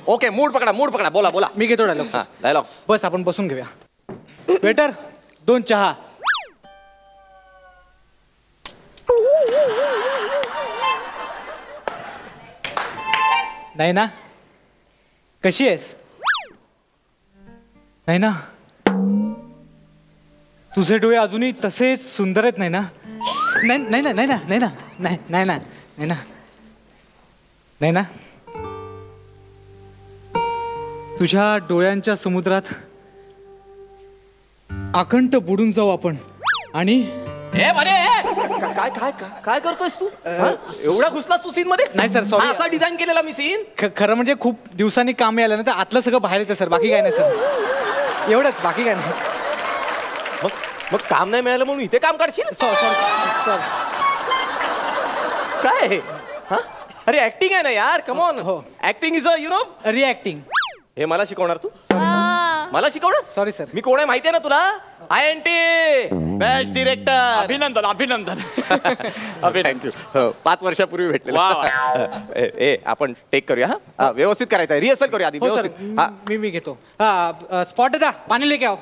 Okay mood पकडा बोला बोला. मी घेतो डायलॉग. डायलॉग बस आपण बसून घेऊया. वेटर 2 चहा. नाही ना, कशी आहेस? नाही ना, तुझे डोळे अजूनही तसेच सुंदर आहेत. नाही ना, नाही नाही ना, नाही ना, नाही ना, नाही नाही ना, नाही ना, नाही ना. तुझ्या डोळ्यांच्या समुद्रात अखंड बुडून जाऊ आपण. आणि काय काय काय करतोयस तू? एवढा घुसलास तू सीन मध्ये? नाही सर, सॉरी. असा डिझाईन केलेला मी सीन. खरं म्हणजे खूप दिवसांनी काम आलं ना, तर आतलं सगळं बाहेर येतं सर. बाकी काय नाही सर, एवढंच, बाकी काय नाही. मग काम नाही मिळालं म्हणून इथे काम काढशील? सर काय? अरे ऍक्टिंग आहे ना यार, कम ऑन. हो. Acting is a you know reacting. हे मला शिकवणार तू? मला शिकवणार? Sorry sir. मी कोण आहे माहिती आहे ना तुला? INT best director. अभिनंदन अभिनंदन. थँक्यू. 5 वर्षापूर्वी भेटले. ए आपण टेक करूया. हा व्यवस्थित करायचं आहे, रिहर्सल करूया आधी. हो सर, मी घेतो. स्पॉट दा पाणी लेके आओ.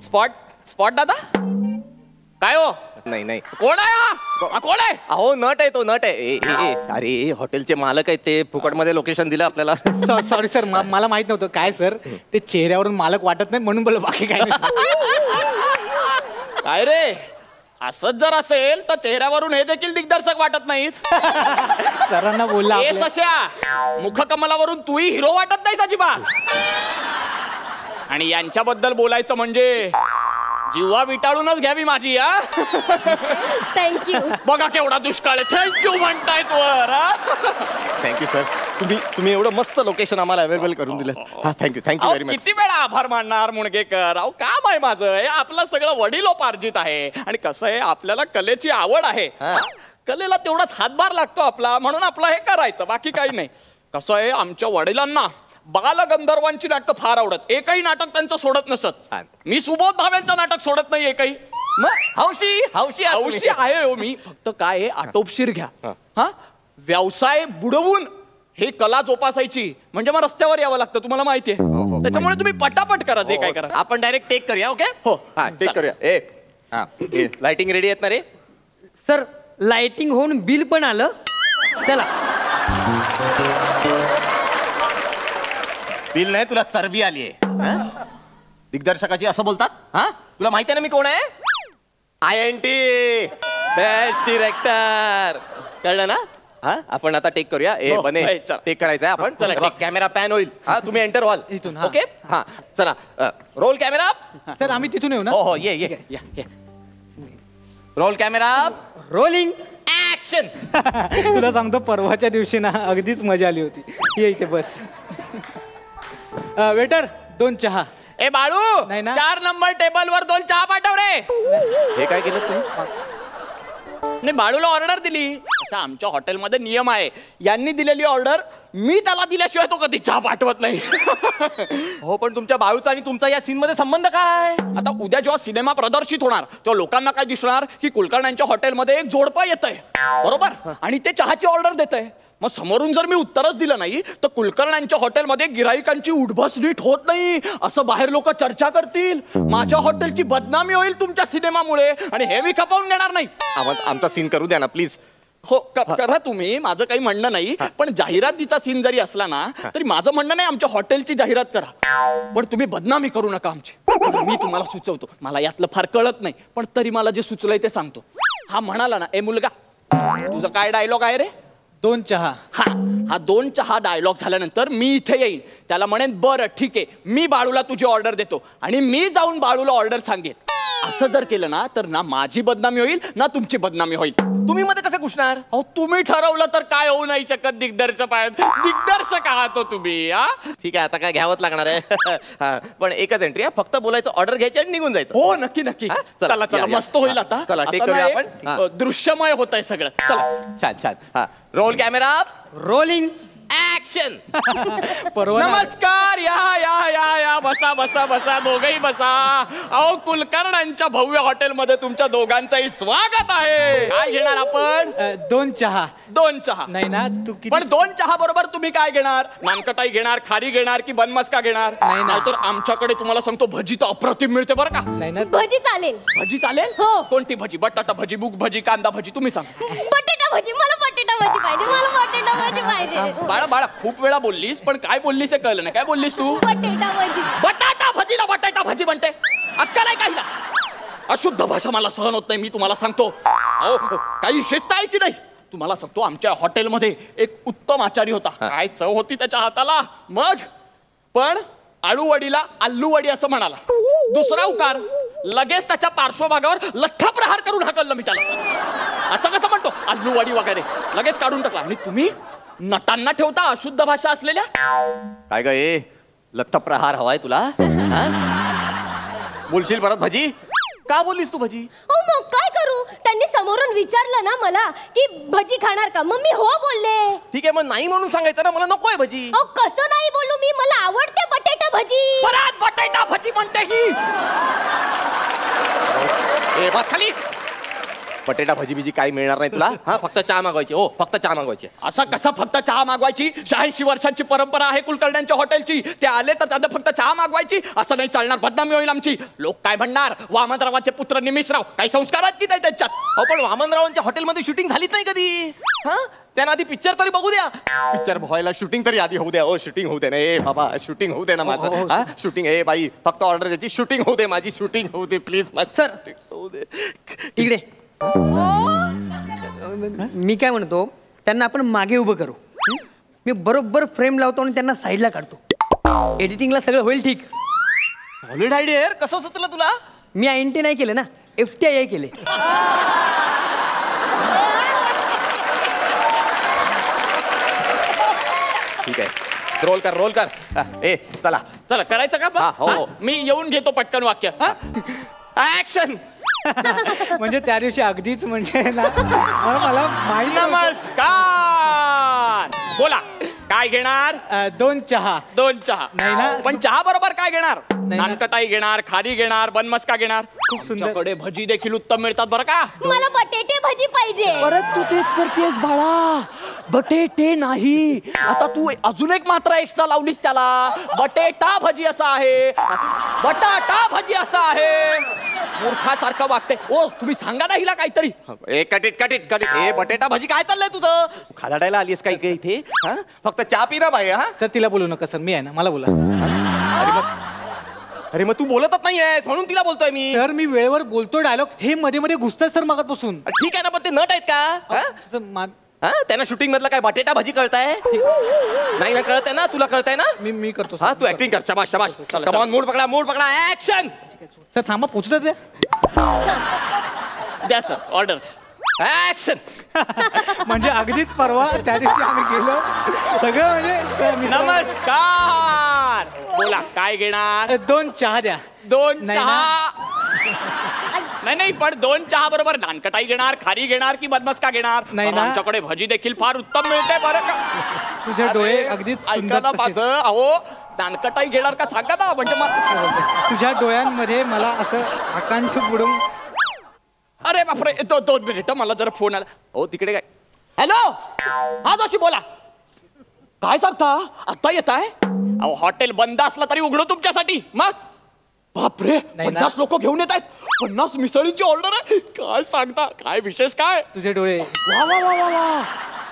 स्पॉट दादा काय हो? नाही कोण आहे हा? कोण आहे? अहो नट आहे तो, नट आहे. अरे हॉटेलचे मालक आहेत ते, फुकटमध्ये लोकेशन दिलं आपल्याला. सॉरी सर, मला माहित नव्हतं. काय सर, ते चेहऱ्यावरून मालक वाटत नाही म्हणून बोललो, बाकी काय नाही. काय रे, असंच जर असेल तर चेहऱ्यावरून हे देखील दिग्दर्शक वाटत नाहीत. सरांना बोलला हे सश्या, मुखकमलावरून तूही हिरो वाटत नाहीस अजिबात. आणि यांच्याबद्दल बोलायचं म्हणजे जीवा विटाळूनच घ्यावी माझी. थँक्यू. बघा केवढा दुष्काळ आहे. थँक्यू म्हणतायत वर. थँक्यू सर, तुम्ही एवढं मस्त लोकेशन आम्हाला अवेलेबल करून दिलं. Thank you very much. किती वेळा आभार मानणार मुणगेकर. अहो काम आहे माझं, हे आपलं सगळं वडिलोपार्जित आहे. आणि कसं आहे, आपल्याला कलेची आवड आहे. कलेला तेवढाच हातभार लागतो आपला, म्हणून आपलं हे करायचं, बाकी काही नाही. कसं आहे, आमच्या वडिलांना बालगंधर्वांची नाटकं फार आवडत. एकही नाटक त्यांचं सोडत नसत. मी सुबोध भावेंचं नाटक सोडत नाही एकही. हौशी आहे हो मी. फक्त काय आहे, आटोपशीर घ्या. हा व्यवसाय बुडवून हे कला जोपासायची म्हणजे मग रस्त्यावर यावं लागतं, तुम्हाला माहितीये. त्याच्यामुळे तुम्ही पटापट करा जे काय करा. आपण डायरेक्ट टेक करूया. ओके हो टेक करूया. लाइटिंग रेडी आहेत ना रे? सर लाइटिंग होऊन बिल पण आलं. चला. बिल नाही, तुला चरबी आली आहे. दिग्दर्शकाची असं बोलतात? हा तुला माहिती आहे ना मी कोण आहे? INT best director. कळलं ना? हा आपण आता टेक करूया. बने टेक करायचं आहे आपण. चला कॅमेरा पॅन होईल. हा तुम्ही एंटर व्हाल इथून. ओके. हा चला रोल कॅमेरा. सर आम्ही तिथून येऊ ना? हो ये. Roll camera rolling action. तुला सांगतो, परवाच्या दिवशी ना अगदीच मजा आली होती. ये इथे बस. वेटर 2 चहा. ए बाळू, नाही ना. 4 नंबर टेबल वर 2 चहा पाठव रे. हे काय केलं तुम्ही? नाही, बाळूला ऑर्डर दिली. आता आमच्या हॉटेलमध्ये नियम आहे, यांनी दिलेली ऑर्डर मी त्याला दिल्याशिवाय तो कधी चहा पाठवत नाही. हो पण तुमच्या बाळूचा आणि तुमचा या सीन मध्ये संबंध काय? आता उद्या जेव्हा सिनेमा प्रदर्शित होणार तेव्हा लोकांना काय दिसणार की कुलकर्ण्यांच्या हॉटेलमध्ये एक जोडपं येतंय, बरोबर, आणि ते चहाची ऑर्डर देतंय. मग समोरून जर मी उत्तरच दिलं नाही तर कुलकर्ण्यांच्या हॉटेलमध्ये गिराईकांची उठबस नीट होत नाही असं बाहेर लोक चर्चा करतील. माझ्या हॉटेलची बदनामी होईल तुमच्या सिनेमामुळे, आणि हे मी खपवून देणार नाही. आमचा सीन करू द्या ना प्लीज. हो करा तुम्ही, माझं काही म्हणणं नाही. पण जाहिरातीचा सीन जरी असला ना तरी माझं म्हणणं नाही आमच्या हॉटेलची जाहिरात करा, पण तुम्ही बदनामी करू नका आमची. मी तुम्हाला सुचवतो, मला यातलं फार कळत नाही पण तरी मला जे सुचलंय ते सांगतो. हा म्हणाला ना, ए मुलगा तुझा काय डायलॉग आहे रे? 2 चहा. हा 2 चहा डायलॉग झाल्यानंतर मी इथे येईन, त्याला म्हणेन बरं ठीक आहे मी बाळूला तुझी ऑर्डर देतो, आणि मी जाऊन बाळूला ऑर्डर सांगेन. असं जर केलं ना तर ना माझी बदनामी होईल ना तुमची बदनामी होईल. तुम्ही मध्ये कसे घुसणार? अहो तुम्ही ठरवलं तर काय होऊ नाही शकत. दिग्दर्शक आहात हो तुम्ही. ठीक आहे, आता काय घ्यावंच लागणार आहे. पण एकच एंट्री आहे, फक्त बोलायचं, ऑर्डर घ्यायची आणि निघून जायचं. हो नक्की नक्की. चला चला मस्त होईल. आता चला टेक करूया आपण. दृश्यमय होत आहे सगळं. चला छान. हा रोल कॅमेरा रोलिंग ऍक्शन. परवा नमस्कार, या या या या बसा बसा बसा, दोघही बसा. अहो, कुलकर्ण्यांच्या भव्य हॉटेलमध्ये तुमच्या दोघांचंही स्वागत आहे. काय घेणार आपण? 2 चहा. 2 चहा. नाही ना तू किती पण 2 चहा बरोबर तुम्ही काय घेणार? नानकटाई घेणार, खारी घेणार की बनमस्का घेणार? नाही ना. तर आमच्याकडे तुम्हाला सांगतो भजी तर अप्रतिम मिळते बरं का. नाही ना भजी चालेल. भजी चालेल? हो. कोणती भजी? बटाटा भजी, मूग भजी, कांदा भजी, तुम्ही सांगा. बटाटा भजी, मला बटाटा भजी पाहिजे, मला बटाटा भजी पाहिजे. बाळा बाळा, खूप वेळा बोललीस पण काय बोललीस हे कळलं नाही. काय बोललीस तू? बटाटा भजी. बटाटा भजीला बटाटा भजी म्हणते. अक्कल आहे काहीला? अशुद्ध भाषा मला सहन होत नाही, मी तुम्हाला सांगतो. अहो, काही शिस्त आहे की नाही? तुम्हाला सांगतो, आमच्या हॉटेलमध्ये एक उत्तम आचारी होता. काय चव होती त्याच्या हाताला. मग पण आळूवडीला आल्लूवडी असं म्हणाला. दुसरा उकार लगेच त्याच्या पार्श्वभागावर लठ्ठा प्रहार करून हाकललं मी त्याला. असं कसं म्हणतो आल्लूवडी वगैरे, लगेच काढून टाकला. आणि तुम्ही नटांना ठेवता अशुद्ध भाषा असलेल्या. काय ग ए लत्थ प्रहार हवाय तुला? हा? बोलशील परत भजी? का बोललीस तू भजी? हो मग काय करू? त्यांनी समोरून विचारलं ना मला की भजी खाणार का, मग मी हो बोलले. ठीक आहे, मग नाही म्हणून सांगायचं ना, मला नकोय भजी. अहो कसं नाही बोलू मी, मला आवडते बटाटा भजी. परत बटाटा भजी म्हणते ही. ए बस खाली. बटेटा भजी बिजी काही मिळणार नाही तुला. हा, फक्त चहा मागवायची. हो, फक्त चहा मागवायची. असं कसं फक्त चहा मागवायची? 86 वर्षांची परंपरा आहे कुलकर्ण्यांच्या हॉटेलची. ते आले तर त्यांना फक्त चहा मागवायची? असं नाही चालणार, बदनामी होईल आमची. लोक काय म्हणणार? वामनरावाचे पुत्र निमिषराव काही संस्कार आहेत की नाही त्यांच्यात? हो, पण वामनरावांच्या हॉटेलमध्ये शूटिंग झालीच नाही कधी. हा, त्यांना आधी पिक्चर तरी बघू द्या. पिक्चर व्हायला शूटिंग तरी आधी होऊ द्या. हो, शूटिंग होऊ दे ना. ए बाबा, शूटिंग होऊ दे ना माझं. हा, शूटिंग. ए बाई, फक्त ऑर्डर द्यायची. शूटिंग होऊ दे माझी, शूटिंग होऊ दे प्लीज. सर. होऊ दे. इकडे मी काय म्हणतो, त्यांना आपण मागे उभं करू. मी बरोबर फ्रेम लावतो आणि त्यांना साईडला काढतो. एडिटिंगला सगळं होईल ठीक. सॉलिड आयडिया यार. कसं सुचलं तुला? मी INT नाही केलं ना, FTII केले. ठीक आहे, रोल कर, रोल कर. हा, ए चला. चला करायचं का हा, हो, हा? हो. मी येऊन घेतो पटकन वाक्य. ऍक्शन. म्हणजे त्या दिवशी अगदीच म्हणजे ना मला माहिती नमस्कार. बोला, काय घेणार? 2 चहा. 2 चहा. नाही ना. पण चहा बरोबर काय घेणार? नाही ना. नानकटाई घेणार, खारी घेणार, बनमस्का घेणार? खूप सुंदर. आमच्याकडे भजी देखील उत्तम मिळतात बरं का. मला बटाटे भजी पाहिजे. परत तू तेच करतेस बाळा. बटेटे नाही, आता तू अजून एक मात्रा एक्स्ट्रा लावलीस त्याला. बटेटा भजी असा आहे, बटाटा भजी असा आहे. मूर्खासारखं वागते. ओ तुम्ही सांगा ना हिला काहीतरी. ए कटिट कटिट कटिट. ए बटेटा भाजी काय चाललंय तुझं? तू खादाडायला आलीस काय काय इथे? हा, फक्त चहा पी ना बाई. हा, सर तिला बोलू नका सर, मी आहे ना, मला बोला. अरे मग तू बोलतच नाहीयेस म्हणून तिला बोलतोय मी. सर मी वेळेवर बोलतो डायलॉग, हे मध्ये मध्ये घुसतात सर मागापासून. ठीक आहे ना, पण ते नट आहेत का? हा? सर, हा, त्यांना शूटिंग मधलं काय बटेटा भाजी कळताय? नाही ना कळतंय ना? तुला कळतंय ना? मी करतो हा, सर. तू ऍक्टिंग कर. शाबाश शाबाश. कम ऑन, मूड पकडा, मूड पकडा. ऍक्शन. सर थांबा, पोचू दे. द्या सर ऑर्डर. ऍक्शन. म्हणजे अगदीच परवा त्या दिवशी आम्ही गेलो सगळं म्हणजे नमस्कार. बोला, काय घेणार? 2 चहा द्या. 2 नाही चहा. नाही, पण 2 चहा बरोबर नानकटाई घेणार, खारी घेणार की बनमस्का घेणार? नाही ना. आमच्याकडे भजी देखील फार उत्तम मिळते बरं का. तुझे डोळे अगदीच ऐका सुंदर ना तसेच. माझं. अहो, नानकटाई घेणार का सांगा ना, म्हणजे तुझ्या डोळ्यांमध्ये मला असं आकांठ बुडून. अरे बापरे, 2 मिनिट, मला जरा फोन आला. हो, तिकडे काय? हॅलो, हा जोशी बोला. काय सांगता? आता येत आहे? अहो, हॉटेल बंद असला तरी उघडू तुमच्यासाठी. मग बापरे, नाही ना. 50 लोक घेऊन येत आहेत. 50 मिसळींची ऑर्डर आहे. काय सांगता? काय विशेष काय? तुझे डोळे. वा वा वा वा वा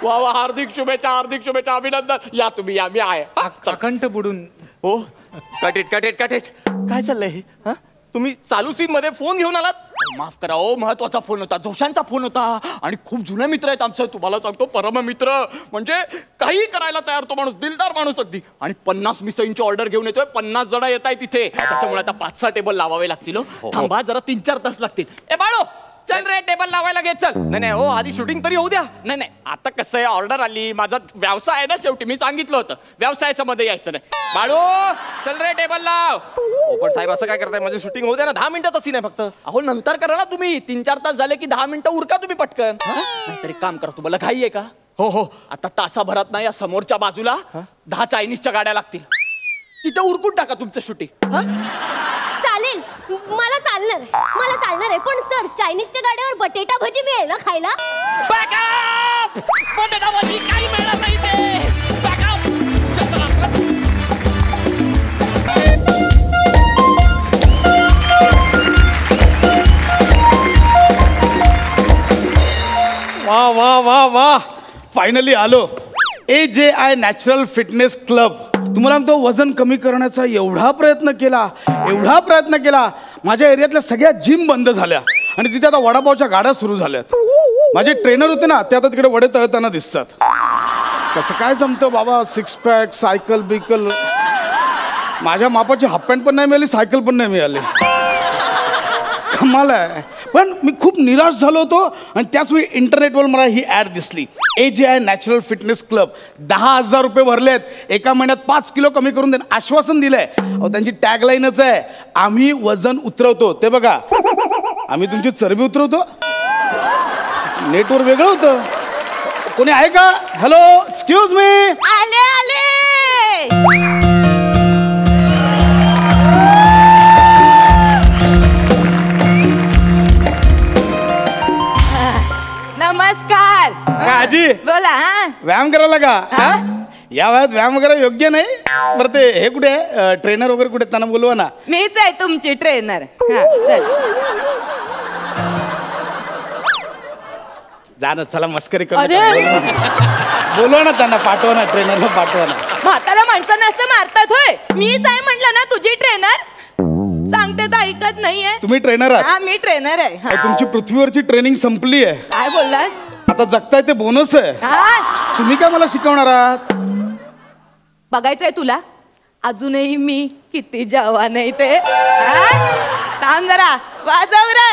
वा वा. हार्दिक शुभेच्छा, हार्दिक शुभेच्छा, अभिनंदन. या तुम्ही, या, मी आहे. हा, चला. आकांठ बुडून. हो, कटिट कटिट कटिट. काय चाललंय हे? हा, तुम्ही चालू सीन मध्ये फोन घेऊन आलात? माफ करा हो, महत्वाचा फोन होता, जोशांचा फोन होता. आणि खूप जुने मित्र आहेत आमचं, तुम्हाला सांगतो, परम मित्र. म्हणजे काही करायला तयार तो माणूस, दिलदार माणूस अगदी. आणि 50 मिसळींची ऑर्डर घेऊन येतोय. 50 जण येत आहे तिथे. त्याच्यामुळे आता 5-6 टेबल लावावे लागतील. थांबा जरा, 3-4 तास लागतील. ए बाळो, चल रे, टेबल लावायला घे, चल. नाही हो, आधी शूटिंग तरी होऊ द्या. नाही, आता कसं आहे, ऑर्डर आली, माझा व्यवसाय आहे ना शेवटी. मी सांगितलं होतं व्यवसायाच्या मध्ये यायचं नाही. बाळू, चल रे, टेबल लाव. हो, पण साहेब असं काय करताय? माझी शूटिंग होऊ द्या ना. 10 मिनिटाचा सीन आहे फक्त. अहो, नंतर करा ना तुम्ही. 3-4 तास झाले की 10 मिनिटं उरका तुम्ही पटकन. नाहीतरी काम करा, तुम्हाला घाई आहे का? हो हो आता तासाभरात ना या समोरच्या बाजूला 10 चायनीजच्या गाड्या लागतील. तिथे उरकून टाका तुमचं शूटिंग. चालेल, मला चालणार आहे. पण सर, चायनीजच्या गाड्यावर बटेटा भजी मिळेल ना खायला? बॅकअप! बटाटा भजी काही मिळणार नाही ते. बॅकअप! वा वा वा वा, फायनली आलो. AJI natural fitness club. तुम्हाला तो वजन कमी करण्याचा एवढा प्रयत्न केला. माझ्या एरियातल्या सगळ्या जिम बंद झाल्या आणि तिथे आता वडापावच्या गाड्या सुरू झाल्यात. माझे ट्रेनर होते ना, ते आता तिकडे वडे तळताना दिसतात. कसं काय जमतं बाबा, 6 पॅक, सायकल बिकल. माझ्या मापाची हाफ पॅन्ट पण नाही मिळाली, सायकल पण नाही मिळाली. कमाल आहे. पण मी खूप निराश झालो होतो आणि त्याच वेळी इंटरनेटवर मला ही ॲड दिसली. AJI natural fitness club. 10,000 रुपये भरलेत, एका महिन्यात 5 किलो कमी करून देणं आश्वासन दिलंय. त्यांची टॅगलाईनच आहे, आम्ही वजन उतरवतो. ते बघा, आम्ही तुमची चरबी उतरवतो. नेटवर वेगळं होतं. कोणी आहे का? Hello, excuse me. आले. नमस्कार. काय आजी, बोला. हा, व्यायाम करायला का? या वयात व्यायाम वगैरे योग्य नाही. बरं ते हे कुठे आहे, ट्रेनर वगैरे कुठे, त्यांना बोलवा ना. मीच आहे तुमची ट्रेनर. हा, चल. जा ना, चला मस्करी करू. अरे. बोलवा ना त्यांना, पाठवा ना, ट्रेनरला पाठवा ना. म्हातारा माणसांना असं मारतात होय? मीच आहे म्हटलं ना तुझी ट्रेनर. सांगते तर ऐकत नाहीये. तुम्ही ट्रेनर आहात? हा, मी ट्रेनर आहे. हा. तुमची पृथ्वीवरची ट्रेनिंग संपली आहे. काय बोललास? आता जगताय ते बोनस आहे. हा, तुम्ही काय मला शिकवणार आहात? बघायचंय तुला अजूनही मी किती जवान आहे ते? हा? थांब जरा, वाजव रे.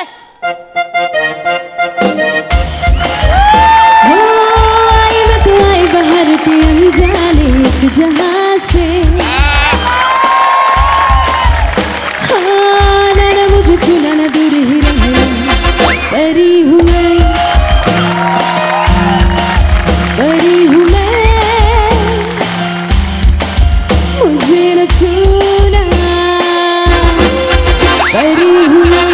बाहर के अनजाने एक जहां से, हाँ ना मुझे छूना ना दूर ही रहना, परी हूँ मैं, मुझे न छूना, परी हूँ मैं.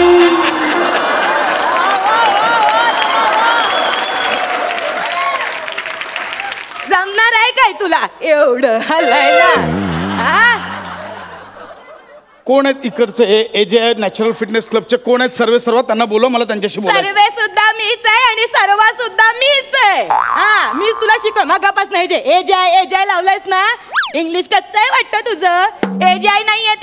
जमणार आहे काय तुला एवढं हलायला? हा? कोण आहेत इकडचे AJI नॅचरल फिटनेस क्लबचे? कोण आहेत सर्व? त्यांना बोलव, मला त्यांच्याशी बोलायचं. सर्वे सुद्धा मीच आहे आणि सर्व सुद्धा मीच आहे. हा, मीच तुला शिकव. मगापासून हे जे AJI लावलंयस ना, इंग्लिश कच्चं आहे वाटतं तुझं. AJI नाहीये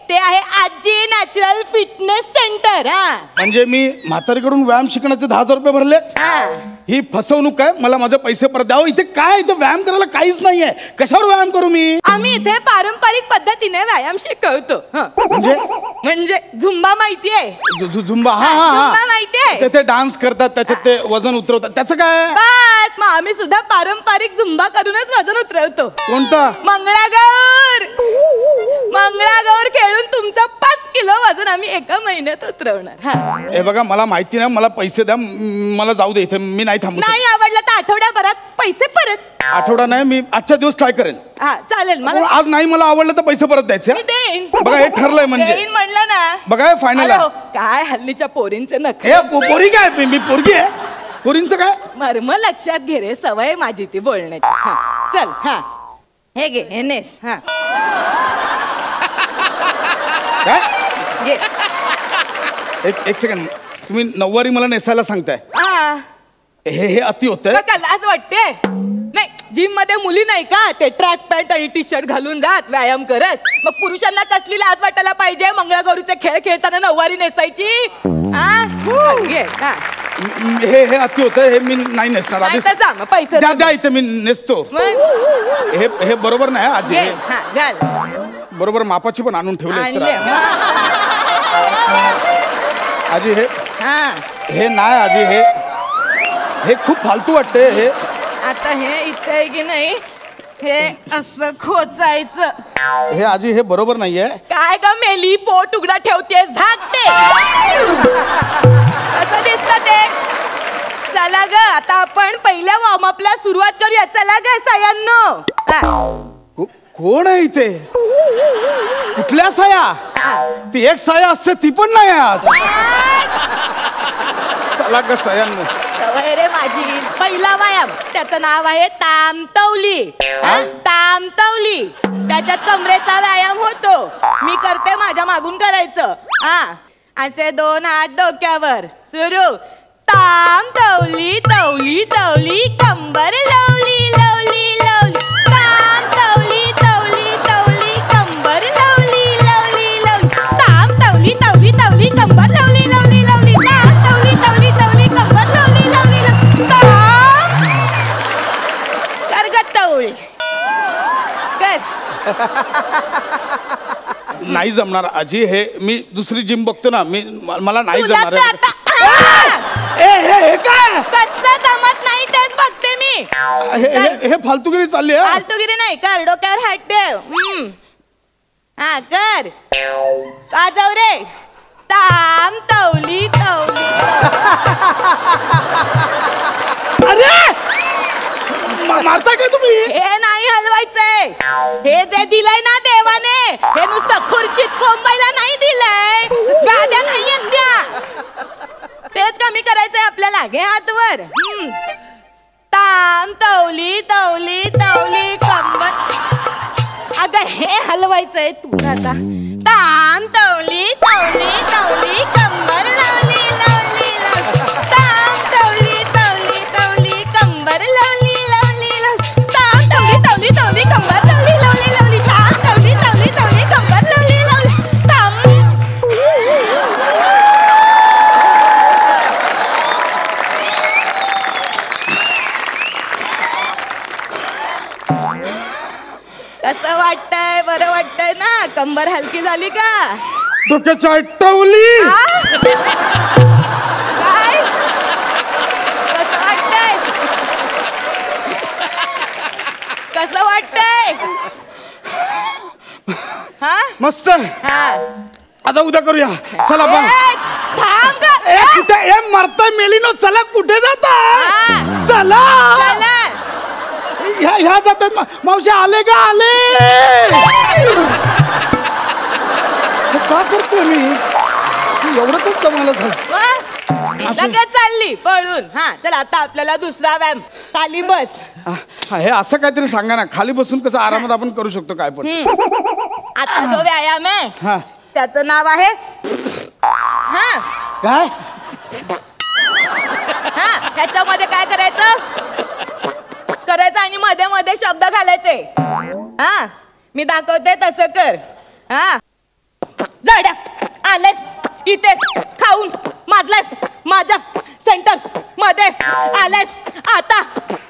ते आहे आजी नॅचरल फिटनेस सेंटर. हा, म्हणजे मी म्हातारीकडून व्यायाम शिकण्याचे 10,000 रुपये भरले? हा. ही फसवणूक आहे. मला माझे पैसे परत द्यावं. इथे काय, इथे व्यायाम करायला काहीच नाहीये. कशावर व्यायाम करू मी? आम्ही इथे पारंपरिक पद्धतीने व्यायाम शिकवतो. म्हणजे झुंबा माहितीये? झुंबा. हा झुंबा माहितीये? ते डान्स करतात, त्याच्यात ते वजन उतरवतात, त्याचं काय? बस, मग आम्ही सुद्धा पारंपरिक झुंबा करूनच वजन उतरवतो. कोणता? मंगळागौर खेळून तुमचं 5 किलो वजन आम्ही एका महिन्यात उतरवणार. हा. हे बघा, मला माहिती नाही, मला पैसे द्या, मला जाऊ दे इथे, मी नाही थांबू शकत. नाही आवडलं तर आठवड्याभरात पैसे परत. आठवडा नाही, मी आजच्या दिवस ट्राय करेन. हा, चालेल. मला आज नाही, मला आवडलं तर पैसे परत द्यायचे. मी देईन. बघा, हे ठरलंय म्हणजे. देईन म्हणलं ना. बघा, हे फायनल आहे. काय हल्लीच्या पोरींचे नख. हे पोरी काय, मी पोरगी आहे. पोरींचं काय? मर्म लक्षात घे रे, सवय माझी ती बोलण्याची. हा, चल. हा, हे घे, हे नेस. हा, काय? घे. एक सेकंड, तुम्ही नऊवारी मला नेसायला सांगताय? हा. हे अति होतंय. का लाज वाटते? नाही, जिम मध्ये मुली नाही का ते ट्रॅक पॅन्ट आणि टी-शर्ट घालून जात व्यायाम करत? मग पुरुषांना कसली लाज वाटायला पाहिजे मंगळागौरीचे खेळ खेळताना नऊवारी नेसायची? हा, घे. हा, हे अति होतंय, हे मी नाही नेसणार. नाही तर जा, मग पैसे द्या इथे, मी नेसतो. मग हे बरोबर नाही आजी. घे. हा, घाल. बरोबर मापाची पण आणून ठेवली आणले. आजी. हा, हे नाही आजी, हे खूप फालतू वाटते. हे आता हे इथे आहे की नाही, हे असं खोचायचं. हे आजी, हे बरोबर नाहीये. काय ग मेली, पोट उघडा ठेवते, झाकते. असं दिसतं ते. चला ग आता आपण पहिल्या वॉर्मअपला सुरुवात करूया. चला ग सयांनो. कोण आहे इथे? कुठल्या साया? ती एक साया असते ती पण नाही आज. चला ग सयांनो. सवय रे माझी. पहिला व्यायाम त्याचं नाव आहे तामतवली. तामतवली. त्याच्यात कमरेचा व्यायाम होतो. मी करते माझ्या मागून करायचं. असे 2 हात डोक्यावर. सुरू. तामतवली तवली तवली कंबर लवली लवली लवली. तामतवली तवली तवली कंबर लवली लवली लवली. तामतवली तवली तवली कंबर लवली लवली लवली. तामतवली तवली तवली कंबर लवली लवली लवली. करगत्तवळी कर. नाही जमणार आजी. हे मी दुसरी जिम बघतो ना. मला नाही तुला जमणार. तर आता हे काय? कसं जमत नाही तेच बघते मी. हे फालतूगिरी चालली आहे. फालतूगिरी नाही कर. डोक्यावर हात ठेव. हा कर. वाजव रे. ताम तवली तवली. अरे मारता काय तुम्ही? हे नाही हलवायचंय. हे जे दिलंय ना देवाने हे नुसतं खुर्चीत कोंबायला नाही दिलंय. गाद्या नाहीयेत त्या. तेच कमी करायचंय आपल्याला. घे हातवर. ताम तवली तवली तवली कंबर. अगं हे हलवायचंय तुला आता. ताम तवली तवली तवली कंबर लावली लावली लावली. ताम तवली तवली तवली कंबर लावली लावली लावली. ताम तवली तवली तवली कंबर लावली लावली लावली. ताम तवली तवली तवली कंबर लावली लावली. ताम. कसं वाटतंय? बरं वाटतंय ना? कंबर हलकी झाली का? डोक्याच्या टवली. काय? कसं वाटतंय? कसं वाटतंय? हा मस्त. हा. आता उद्या करूया. चला बा. थांब ग. कुठे मरता मेलीनो. चला कुठे जाता? चला. चला. ह्या जातात. मावशी आले का? आले. का करतोय मी? एवढंच जमायला झालं. लगेच चालली पळून. हा चला आता आपल्याला दुसरा व्यायाम. खाली बस. हे असं काहीतरी सांगा ना. खाली बसून कसं आरामात आपण करू शकतो काय पण. आता जो व्यायाम आहे हा त्याचं नाव आहे हा काय? हा त्याच्यामध्ये काय करायचं आणि मध्ये मध्ये शब्द घालायचे. हा मी दाखवते तसं कर. हा जड्या आलेस इथे खाऊन माजलास माझ्या सेंटर मध्ये आलेस. आता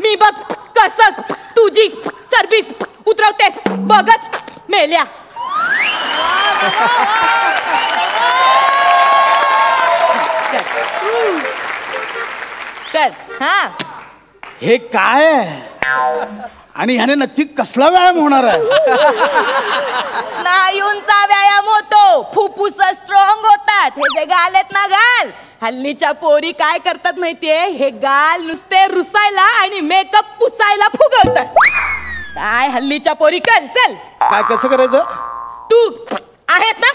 मी बघ कसं तुझी चरबी उतरवते बघत मेल्या. कर. हा हे काय आहे? आणि ह्याने नक्की कसला व्यायाम होणार आहे? स्नायूंचा व्यायाम होतो. फुफ्फुस स्ट्रॉंग होतात. हे जे गाल आहेत ना गाल. हल्लीच्या पोरी काय करतात माहितीये? हे गाल नुसते रुसायला आणि मेकअप पुसायला फुगवतात. काय हल्लीच्या पोरी कर. चल काय कसं करायचं? तू आहेस ना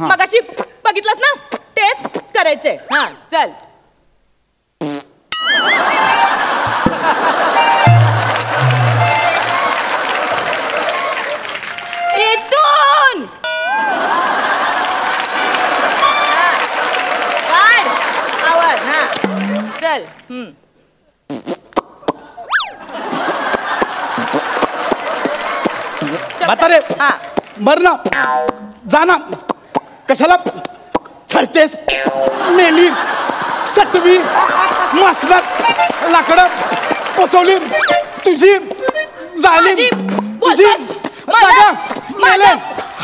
मगाशी बघितलंस ना तेच करायचंय. हा चल. इथून काढ आवाज. हा चल. म्हातारे हा मरणा जाना कशाला छळतेस? मेली सटवी मसनात लाकडं पोचवली तुझी जाली तुझी जागा मेले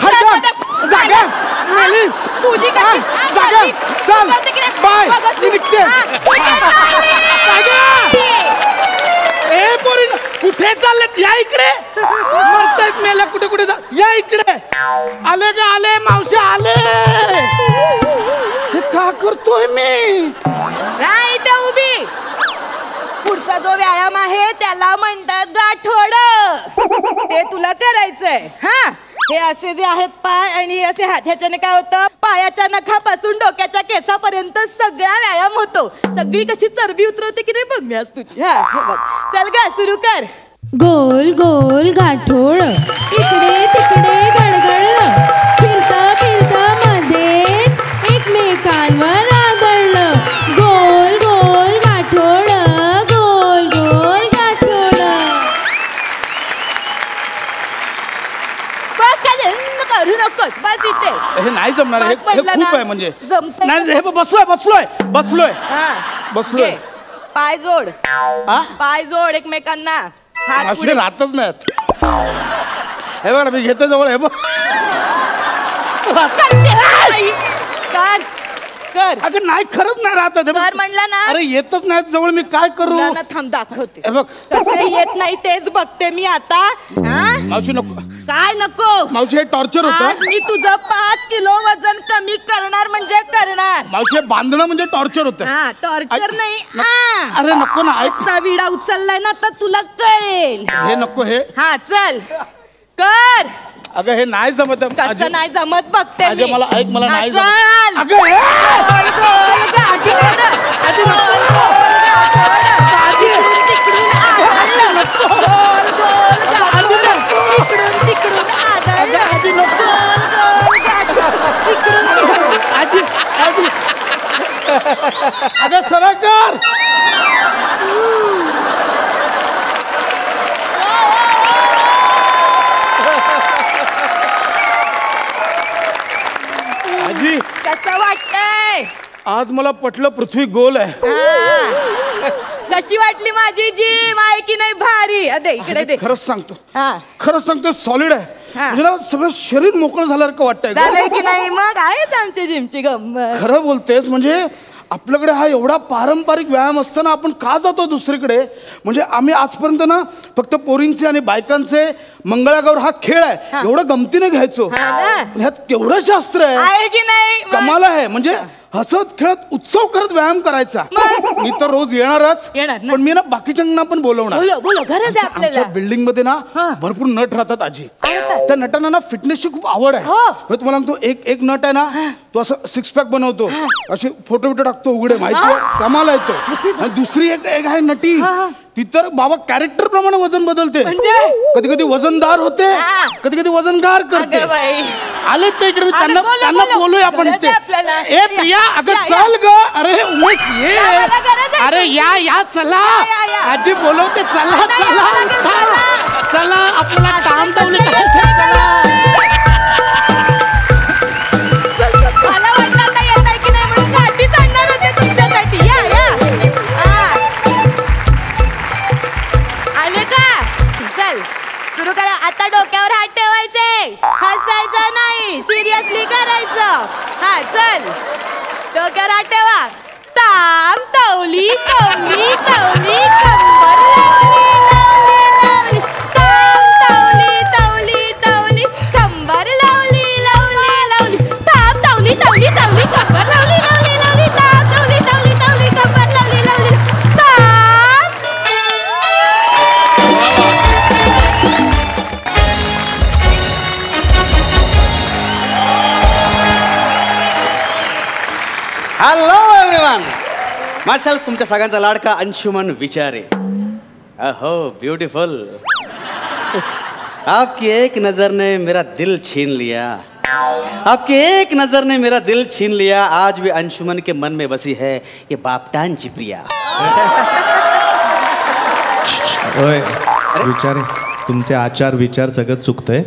हट जागा मेली तुझी जागा चल बाय मी निघते. ए पोरी कुठे चाललेत? या इकडे. मरतायत मेल्या कुठे कुठे या इकडे. आले का? आले मावशी आले. हे का करतोय मी? नाही ते उभी. पुढचा जो व्यायाम आहे त्याला म्हणतात गाठोड. ते तुला करायचंय. हा, हे असे जे आहेत पाय आणि हे असे हात, ह्याच्याने काय होतं, पायाच्या नखापासून डोक्याच्या केसापर्यंत सगळा व्यायाम होतो. सगळी कशी चरबी उतरवते की नाही बघ मी आज तुझी. हा, हे बघ. चल ग सुरू कर. गोल गोल गाठोड इकडे तिकडे गडगडलं, फिरता फिरता मध्येच एकमेकांवर आदळलं. गोल गोल गाठोड, गोल गोल गाठोड. बस काय करू नकोस, बस इथे. हे नाही जमणार. हे बस म्हटलं खूप ना. आहे म्हणजे. जमतंय नाही का? हे बसलोय. हा, बसलोय. घे. पाय जोड. हा, पाय जोड एकमेकांना. हात असे पुढे. राहतच नाहीत. हे बघ मी घेतो जवळ. हे बघ करते. आई. कर. अगं नाही, खरंच नाही राहत. कर म्हणलं ना. अरे येतच नाहीत जवळ, मी काय करू. ना थांब दाखवते. हे बघ कसं येत नाही तेच बघते मी आता. हा? मावशी नको. काय नको. मावशी हे टॉर्चर आज होतं. मी तुझं 5 किलो वजन कमी करणार म्हणजे करणार. मावशी हे बांधणं म्हणजे टॉर्चर होतं. हा, टॉर्चर ऐक- नाही. आ. अरे नको ना. ऐक. असा विडा उचललाय ना तर तुला कळेल. हे नको. हे हा, चल कर. अगं हे नाही जमत. कसं नाही जमत बघते आजी मी. मला ऐक, मला हा, नाही चल. जमत. अगं हे गोल गोल गाठोड. गोल गोल गाठोड. तिकडून आदळलं. गोल गोल गाठोड. तिकडून आदळलं. गोल गोल गाठोड. तिकडून. आजी अगं सरळ कर. आजी कसं वाटतंय? आज मला पटलं पृथ्वी गोल आहे. हा. कशी वाटली माझी जिम? आहे की नाही भारी? अरे इकडे दे. खरंच सांगतो. हा, खरंच सांगतो सॉलिड आहे. हा. म्हणजे ना सगळं शरीर मोकळं झाल्यासारखं वाटतंय गं. झालंय की नाही? मग आहेच आमची जिमची गंमत. खरं बोलतेस. म्हणजे आपल्याकडे हा एवढा पारंपरिक व्यायाम असताना आपण का जातो दुसरीकडे. म्हणजे आम्ही आजपर्यंत ना फक्त पोरींचे आणि बायकांचे मंगळागौर हा खेळ आहे एवढं गमतीने घ्यायचो. हा ना? ह्यात केवढं शास्त्र आहे. आहे की नाही? मग कमाल आहे. म्हणजे हसत खेळत उत्सव करत व्यायाम करायचा. मग? मी तर रोज येणारच. येणार ना? पण मी ना बाकीच्यांना पण बोलवणार. बोलो बोलो, गरज आहे आमच्या आपल्याला. बिल्डिंग मध्ये ना हा. भरपूर नट राहतात आजी. आहेत. त्या नटांना ना फिटनेसची खूप आवड आहे. हो. मी तुम्हाला सांगतो एक नट आहे ना तो असं 6 पॅक बनवतो. असे फोटो टाकतो उघडे. माहिती आहे कमाल आहे तो. आणि दुसरी एक आहे नटी. ती तर बाबा कॅरेक्टर प्रमाणे वजन बदलते. म्हणजे? कधी कधी वजनदार होते, हा. कधी कधी वजनगार करते. अगं बाई. आले ते इकडे. मी अरे त्यांना बोलो, त्यांना बोलो. बोलूया आपण गरज इथे. आहे आपल्याला. ए प्रिया अगं या, चल ग. अरे उमेश ये. या, मला गरज आहे. अरे या चला. या. आजी बोलवते. चला नाही, चला मला गरज उठा. आहे. चला आपल्याला काम ठेवले. मला वाटलं आता येत आहे की नाही म्हणून गाठी आणणार होते तुमच्यासाठी. या या. हा. आले का? चल सुरू करा. आता डोक्यावर हात ठेवायचे. हसायचं नाही, सिरियसली करायचं. हा, चल डोक्यावर हात ठेवा. ताम तवली तवली तवली कंबर लावली लावली लावली. ताम तवली तवली तवली कंबर लावली लावली लावली. ताम तवली तवली तवली कंबर लावली लावली लावली. ताम तवली तवली तवली कंबर लावली लावली. ताम. Hello everyone. मायसेल्फ तुमच्या सगळ्यांचा लाडका अंशुमन विचारे. अहो ब्यूटीफुल. आपकी एक नजर ने मेरा दिल छीन लिया. आपकी एक नजर ने मेरा दिल छीन लिया. आज भी अंशुमन के मन में बसी है ये बापटांची प्रिया. ओय विचारे तुमचे आचार विचार सगळं चुकतंय.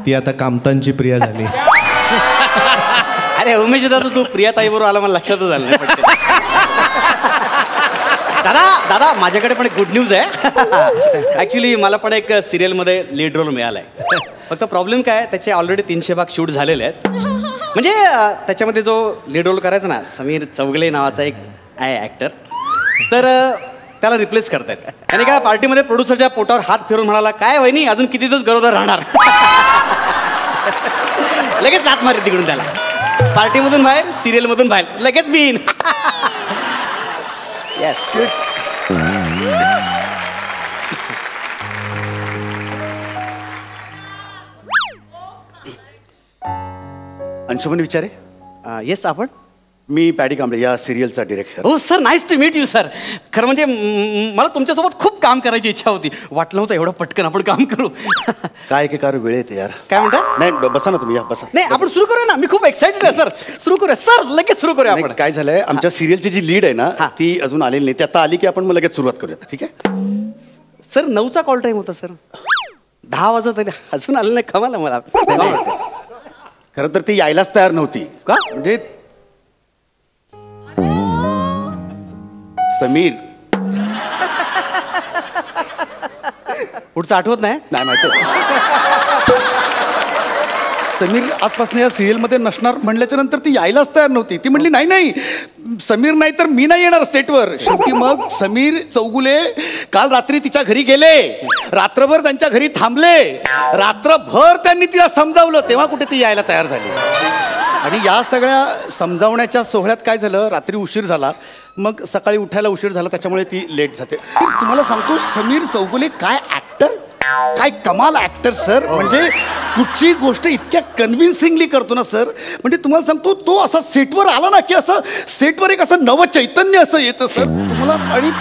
ती आता कामतांची प्रिया झाली. अरे उमेश दादा तू प्रियाताई बरोबर आला मला लक्षातच आलं नाही पटकन. दादा माझ्याकडे पण एक गुड न्यूज आहे. ॲक्च्युली मला पण एक सिरियलमध्ये लीड रोल मिळाला आहे. फक्त प्रॉब्लेम काय त्याचे ऑलरेडी 300 भाग शूट झालेले आहेत. म्हणजे त्याच्यामध्ये जो लीड रोल करायचा ना समीर चौगले नावाचा एक आहे ॲक्टर. तर त्याला रिप्लेस करतायत. आणि काय पार्टीमध्ये प्रोड्युसरच्या पोटावर हात फिरून म्हणाला काय वहिनी अजून किती दिवस गरोदर राहणार. लगेच लात मारे तिकडून त्याला. पार्टीमधून बाहेर, सिरियलमधून बाहेर, लगेच मी येईन. येस अंशुमन विचारे. येस आपण. मी पॅडी कांबळे, या सिरियलचा डिरेक्टर. हो sir, nice to meet you sir. खरं म्हणजे मला तुमच्यासोबत खूप काम करायची इच्छा होती. वाटलं होतं एवढं पटकन आपण काम करू. काय एकेकार वेळ येते यार. काय म्हणता? नाही बसा ना तुम्ही, या बसा. नाही आपण सुरू करूया ना, मी खूप एक्साइटेड आहे सर. सुरू करूया सर, लगेच सुरू करूया आपण. काय झालंय, आमच्या सिरियलची जी लीड आहे ना ती अजून आलेली नाही. ती आता आली की आपण मग लगेच सुरुवात करूया. ठीक आहे सर. 9चा कॉल टाइम होता सर. 10 वाजत आले, अजून आलं नाही. कमाल मला. खरं तर ती यायलाच तयार नव्हती. का? म्हणजे समीर. पुढचं आठवत नाही. नाही माहिती. समीर आजपासून या सिरियलमध्ये नसणार म्हणल्याच्या नंतर ती यायलाच तयार नव्हती. ती म्हणली नाही नाही समीर नाही तर मी नाही येणार सेटवर. शेवटी मग समीर चौगुले काल रात्री तिच्या घरी गेले, रात्रभर त्यांच्या घरी थांबले, रात्रभर त्यांनी तिला समजावलं, तेव्हा कुठे ती यायला तयार झाली. आणि या सगळ्या समजावण्याच्या सोहळ्यात काय झालं, रात्री उशीर झाला, मग सकाळी उठायला उशीर झाला, त्याच्यामुळे ती लेट जाते. तुम्हाला सांगतो समीर चौगुले काय ऍक्टर, काय कमाल ऍक्टर सर. म्हणजे कुठची गोष्ट इतक्या कन्व्हिन्सिंगली करतो ना सर. म्हणजे तुम्हाला सांगतो तो असा सेटवर आला ना की असं सेटवर एक असं नवं चैतन्य असं येतं सर तुम्हाला. आणि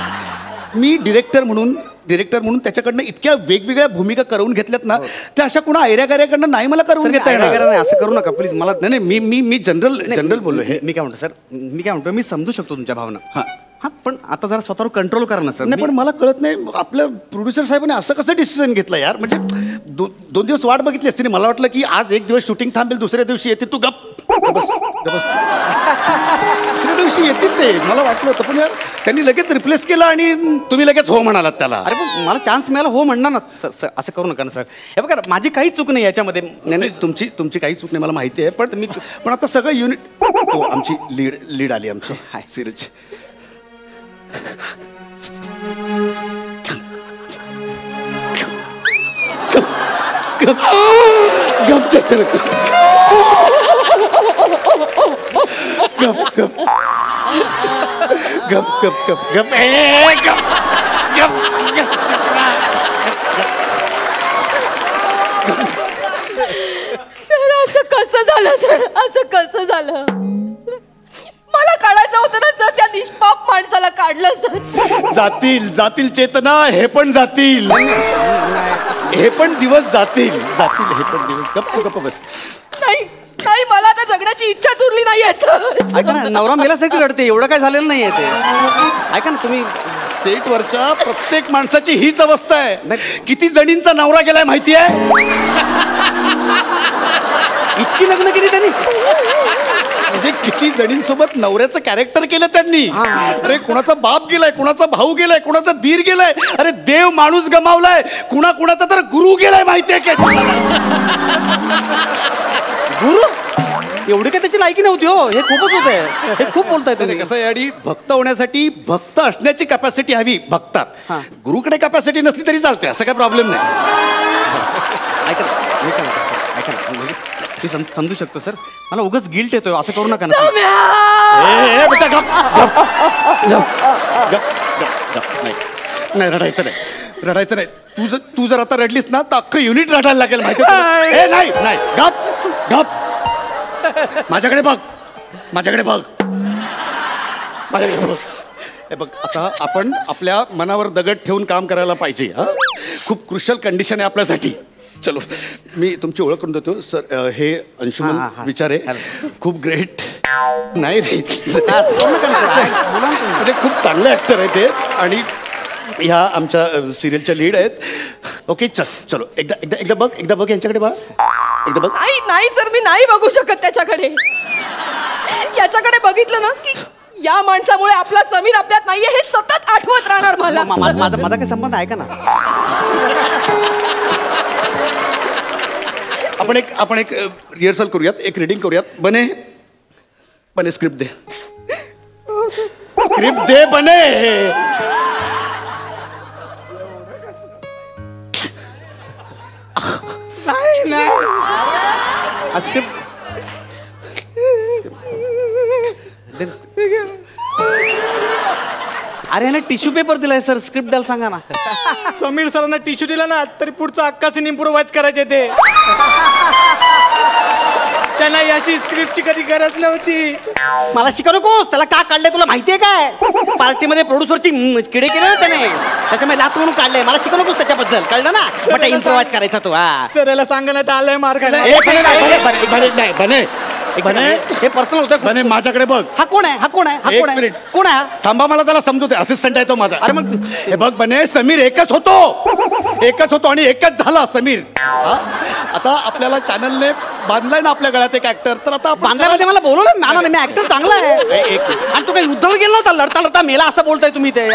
मी डिरेक्टर म्हणून त्याच्याकडनं इतक्या वेगवेगळ्या भूमिका करून घेतल्यात ना, त्या अशा कोणा ऐऱ्यागाऱ्याकडनं नाही मला करून घेता येणार. असं करू नका प्लीज. मला नाही मी जनरल बोललो. हे मी काय म्हणतो सर, मी समजू शकतो तुमच्या भावना. हां पण आता जरा स्वतःवर कंट्रोल करा ना सर. नाही पण मला कळत नाही आपल्या प्रोड्युसर साहेबांनी असं कसं डिसिजन घेतलं यार. म्हणजे 2 दिवस वाट बघितली असती. मला वाटलं की आज एक दिवस शूटिंग थांबेल, दुसऱ्या दिवशी येते. तू गप बस. दुसऱ्या दिवशी येतील ते, मला वाटलं होतं. पण यार त्यांनी लगेच रिप्लेस केलं आणि तुम्ही लगेच हो म्हणालात त्याला. अरे पण मला चान्स मिळाला हो म्हणणार ना सर. असं करू नका ना सर. हे बघा माझी काही चूक नाही याच्यामध्ये. नाही तुमची काही चूक नाही मला माहिती आहे. पण आता सगळं युनिट आमची लीड आली आमची सिरियलची. गप चैत्र गप गप गप गप गप गप गप गप सर असं कसं झालं सर, असं कसं झालं. मला काढायचं होतं ना सर, त्या निष्पाप माणसाला काढलं सर. जातील चेतना, हे पण जातील. हे पण दिवस जातील. हे पण दिवस. गप्प बस. नाही मला आता जगण्याची इच्छाच उरली नाहीये सर. ऐका ना, नवरा मेल्यासारखी रडते. एवढं काय झालेलं नाहीये ते. ऐका ना तुम्ही, सेटवरच्या प्रत्येक माणसाची हीच अवस्था आहे. किती जणींचा नवरा गेलाय माहिती आहे. इतकी लग्न केली त्यांनी. म्हणजे किती जणींसोबत नवऱ्याचं कॅरेक्टर केलं त्यांनी. अरे कुणाचा बाप गेलाय, कुणाचा भाऊ गेलाय, कुणाचा दीर गेलाय. अरे देव माणूस गमावलाय, कुणाचा तर गुरु गेलाय माहितीये का. गुरु एवढी काय त्याची लायकी नव्हती हो. हे खूपच होत आहे. हे खूप बोलताय तुम्ही. कसं आहे आणि भक्त होण्यासाठी भक्त असण्याची कॅपॅसिटी हवी भक्तात. गुरुकडे कॅपॅसिटी नसली तरी चालते, असं काय प्रॉब्लेम नाही. ऐका ना मी समजू शकतो सर. मला उगाच गिल्ट येतोय. असं करू नका ना. नाही रडायचं नाही. तू जर आता रडलीस ना तर अख्खं युनिट रडायला लागेल माहिती. नाही गप. माझ्याकडे बघ. हे बघ आता आपण आपल्या मनावर दगड ठेवून काम करायला पाहिजे. खूप क्रुशियल कंडिशन आहे आपल्यासाठी. चलो मी तुमची ओळख करून देतो सर. हे अंशुमन विचारे, खूप ग्रेट. नाही रे म्हणजे खूप चांगले ऍक्टर आहे ते आणि ह्या आमच्या सिरियलच्या लीड आहेत. ओके चलो एकदा बघ यांच्याकडे बघ. एकदा बघ. नाही सर मी नाही बघू शकत त्याच्याकडे. याच्याकडे बघितलं ना की या माणसामुळे आपला समीर आपल्यात नाहीये हे सतत आठवत राहणार मला. माझा काय संबंध आहे का ना. आपण एक रिहर्सल करूयात, एक रीडिंग करूयात. बने स्क्रिप्ट दे बने. नाही स्क्रिप्ट अरे ना टिश्यू पेपर दिलाय सर. स्क्रिप्ट द्यायला सांगा ना. समीर सरांना टिश्यू दिला ना तरी पुढचा अक्का सीन इम्प्रोवाइज करायचे ते. त्याला याची स्क्रिप्टची कधी गरज नव्हती. मला शिकवू नकोस. त्याला का काढलंय तुला माहितीये काय? पार्टीमध्ये प्रोड्युसरची किडे केले ना त्याने, त्याच्यामुळे लात म्हणून काढलंय. मला शिकवू नकोस त्याच्याबद्दल, कळलं ना? बट इम्प्रोवाइज करायचा तू. हा सर याला सांगण्यात आलंय मार खायला. हे पर्सनल होतं. बने माझ्याकडे बघ. हा कोण आहे? हा कोण आहे? हा कोण आहे? कोण आहे? थांबा, मला त्याला समजू दे. असिस्टंट आहे तो माझा. अरे मग हे बघ बने, समीर एकच होतो आणि एकच झाला समीर. आता आपल्याला चॅनलने बांधलाय ना आपल्या गळ्यात एक ऍक्टर, तर आता बांधल्यामध्ये मला बोलवलं मला नाही. मी ऍक्टर चांगला आहे. आणि तू काही युद्धावर गेला नव्हता, लढता लढता मेला असं बोलताय तुम्ही. ते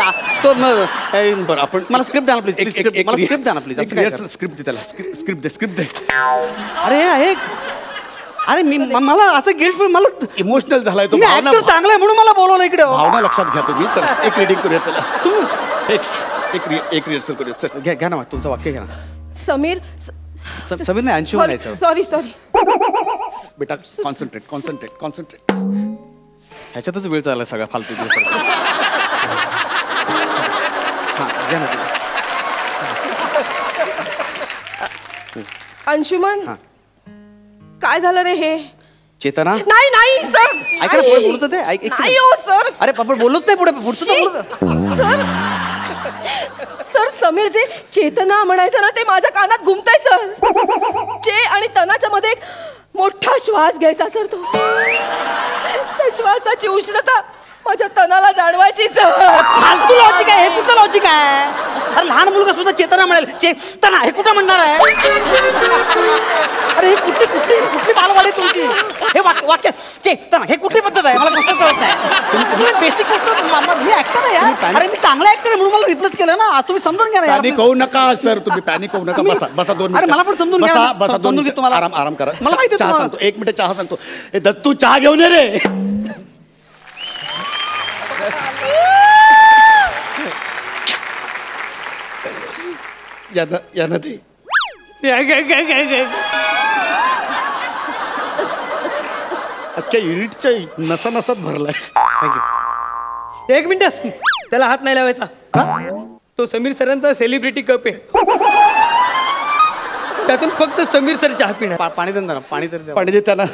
तो बरं आपण मला स्क्रिप्ट द्या ना प्लीज. मला स्क्रिप्ट द्या ना प्लीज. स्क्रिप्ट दे त्याला. स्क्रिप्ट दे. अरे अरे मी मला असं गिल्ट, मला इमोशनल झालाय तो. ऍक्टर चांगला आहे म्हणून मला बोलवलं इकडे. भावना लक्षात घ्या तुम्ही. तर एक रीडिंग करूया. चला एक रिहर्सल करूया. चल घ्या ना तुमचं वाक्य घ्या ना. समीर समीर नाही, अंशुमन यायचं. सॉरी बेटा, कॉन्सन्ट्रेट. ह्याच्यातच वेळ चाललाय सगळा फालतू. घ्या ना. अंशुमन, काय झालं रे हे? चेतना नाही सर. ऐका ना, पुढे बोलत होते. नाही हो सर. अरे आपण बोललोच नाही पुढे. पुढचं सर समीर जे चेतना म्हणायचं ना, ते माझ्या कानात घुमतंय सर. चे आणि तनाच्या मध्ये एक मोठा श्वास घ्यायचा सर. तो त्या श्वासाची उष्णता माझ्या तनाला जाणवायची सर. फालतू लॉजिक आहे हे. कुठं लॉजिक आहे? अरे लहान मुलगा सुद्धा चेतना म्हणाल. चेतना हे कुठं म्हणणार आहे? अरे हे कुठली बालवाडी तुमची? हे वाक्य चेतना हे कुठली पद्धत आहे? मला गोष्ट कळत नाही. बेसिक गोष्ट. मी ऍक्टर आहे यार. अरे मी चांगला ऍक्टर आहे म्हणून मला रिप्लेस केलं ना. आज तुम्ही समजून घ्या ना. पॅनिक होऊ नका सर. तुम्ही पॅनिक होऊ नका. बसा 2 मिनिट. अरे मला पण समजून घ्या. बसा 2 मिनिट. तुम्हाला आराम करा. मला माहिती चहा सांगतो. 1 मिनिट चहा सांगतो. हे दत्तू चहा घेऊन ये रे. यानं ते अख्ख्या युनिटच्या नसात भरलाय. थँक्यू. 1 मिनिट. त्याला हात नाही लावायचा. तो समीर सरांचा सेलिब्रिटी कप आहे. त्यातून फक्त समीर सर चहा पिणार. पाणी दे ना. पाणी दे त्याला.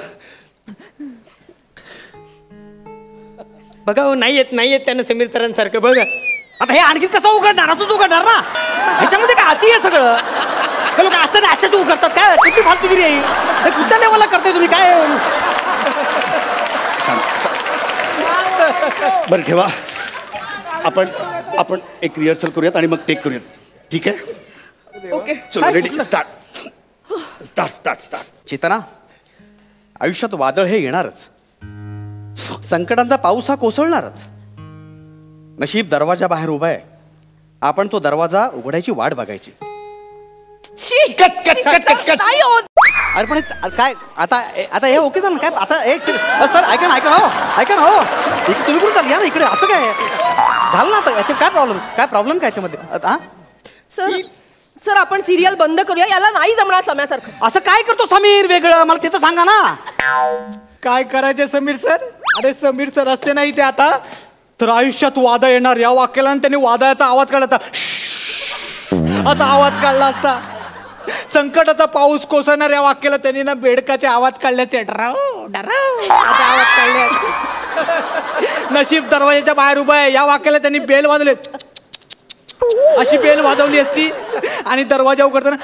बघा हो, नाही येत त्यांना समीर सरांसारखं. बघा आता हे आणखी कसं उघडणार? असंच उघडणार ना. ह्याच्यामध्ये काय अति आहे सगळं. हे लोक असं नाच्याच उघडतात. काय कुठली फालतूगिरी आहे? हे कुठल्या लेवलला करताय तुम्ही? काय बरं ठेवा. आपण एक रिहर्सल करूयात आणि मग टेक करूयात. ठीक आहे? ओके. चलो रेडी. स्टार्ट. चेतना, आयुष्यात वादळ हे येणारच. संकटांचा पाऊस हा कोसळणारच. नशीब दरवाजा बाहेर उभा आहे. आपण तो दरवाजा उघडायची वाट बघायची. अरे पण काय आता हे ओके झालं काय? आता एक सर ऐका ना हो. तुम्ही कुठे चालली या ना इकडे? असं काय झालं ना आता? याच्यात काय प्रॉब्लेम काय याच्यामध्ये? सर आपण सिरियल बंद करूया. याला नाही जमणार सम्यासारखं. असं काय करतो समीर वेगळं? मला ते तर सांगा ना. काय करायचे समीर सर? अरे समीर सर असते नाही ते आता, तर आयुष्यात वादळ येणार या वाक्याला त्यांनी वादळाचा आवाज काढला असता. असा आवाज काढला असता. संकटाचा पाऊस कोसळणार या वाक्याला त्यांनी ना बेडकाचे आवाज काढल्याचे. असा आवाज काढले. नशीब दरवाजाच्या बाहेर उभा आहे या वाक्याला त्यांनी बेल वाजवले. अशी बेल वाजवली असती आणि दरवाजा उघडताना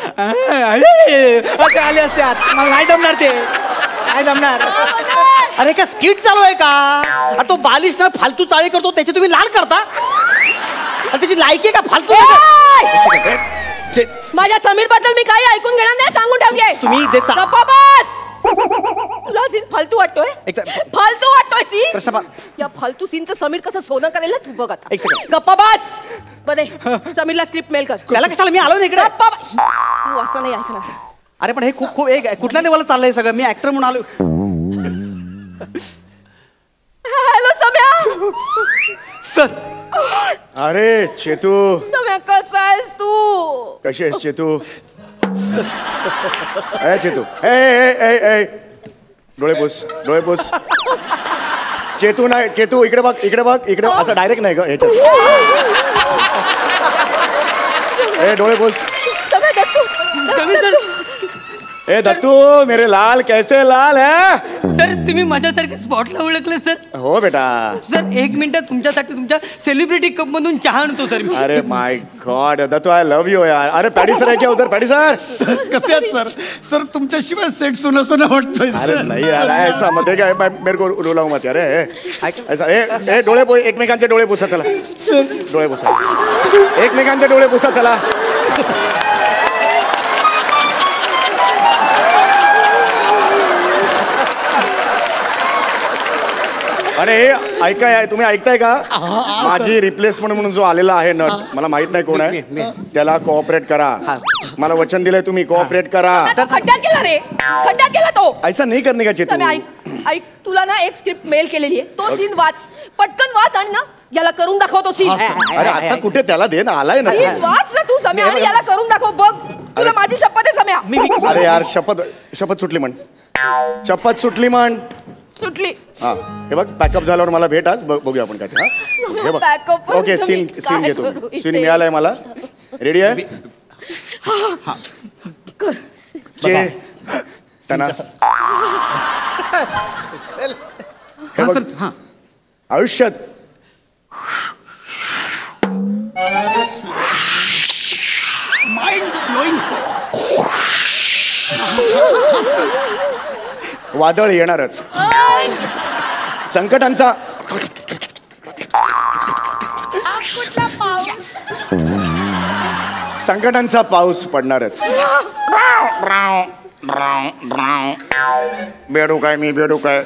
असे आले असते आत. मला नाही जमणार ते. नाही जमणार. अरे काय स्किट चालू आहे का? तो बालिश ना फालतू चाळी करतो त्याची तुम्ही लाल करता. त्याची लायकी का फालतू? माझ्या समीर बद्दल मी काही ऐकून घेणार नाही. सांगून ठेवते. तुम्ही तुला सीन फालतू वाटतोय? फालतू वाटतोय सीन? या फालतू सीनचं समीर कसं सोनं करेल तू बघ आता. गप्पा बस. बरे समीरला स्क्रिप्ट मेल कर. त्याला कशाला? मी आलो ना इकडे. तू असं नाही ऐकणार. अरे पण हे खूप कुठल्या लेवलला चाललंय सगळं? मी ऍक्टर म्हणून आलो. हॅलो सम्या. सर. अरे चेतू. सम्या कसा आहेस तू? कशी आहेस चेतू? चेतू ए डोळे पुस. चेतू नाही. चेतू इकडे बघ. असं डायरेक्ट नाही ग ह्याच्यात. डोळे पुस. ए दत्तू मेरे लाल कैसे लाल है सर तुम्ही माझ्यासारखे स्पॉटला ओळखले सर. हो बेटा. सर 1 मिनिट तुमच्यासाठी तुमच्या सेलिब्रिटी कप मधून चहा आणतो सर मी. अरे my god Dattu I love you यार. अरे पॅडी सर आहे क्या उधर? पॅडी सर कसे आहेत सर? सर तुमच्याशिवाय सेट सुना सुना वाटतोय. अरे नाही यार ऐसा मध्ये काय मेरे को रुलाऊ मत यार. ऐसा ए डोळे एकमेकांचे डोळे पुसा चला. डोळे पुसा एकमेकांचे डोळे पुसा चला. अरे ऐकाय तुम्ही ऐकताय का? माझी रिप्लेसमेंट म्हणून जो आलेला आहे नट मला माहित नाही कोण आहे. त्याला कोऑपरेट करा. मला वचन दिलंय तुम्ही कोऑपरेट करा. खड्डा केला रे. खड्डा केला तो. ऐसा नाही करणे का चेतू? ऐक तुला ना एक स्क्रिप्ट मेल केलेली आहे. तो सीन वाच. पटकन वाच आणि ना याला करून दाखव तो सीन. अरे आता कुठे त्याला दे ना. आलाय ना. वाच ना तू सम्या आणि याला करून दाखव. बघ तुला माझी शपथ आहे सम्या. अरे यार शपथ सुटली म्हण. शपथ सुटली म्हण. सुटली. हा हे बघ पॅकअप झाल्यावर मला भेट आज बघूया आपण काय. हे बघ ओके सीन घेतो. सीन मिळालाय मला. रेडी आहे? तना हे बघ आयुष्यात वादळ येणारच. संकटांचा संकटांचा पाऊस पडणारच. बेडू काय मी बेडू काय.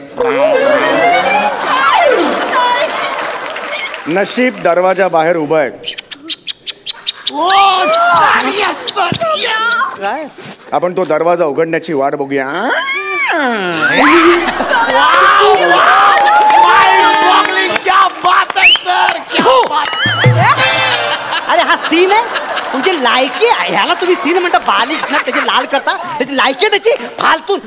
नशीब दरवाजा बाहेर उभं आहे. काय आपण तो दरवाजा उघडण्याची वाट बघूया. अरे हा सीन आहे तुमची लायकी आहे. ह्याला तुम्ही सीन म्हणता बालिश ना. त्याची लाल करता. त्याची लायकी आहे त्याची फालतू.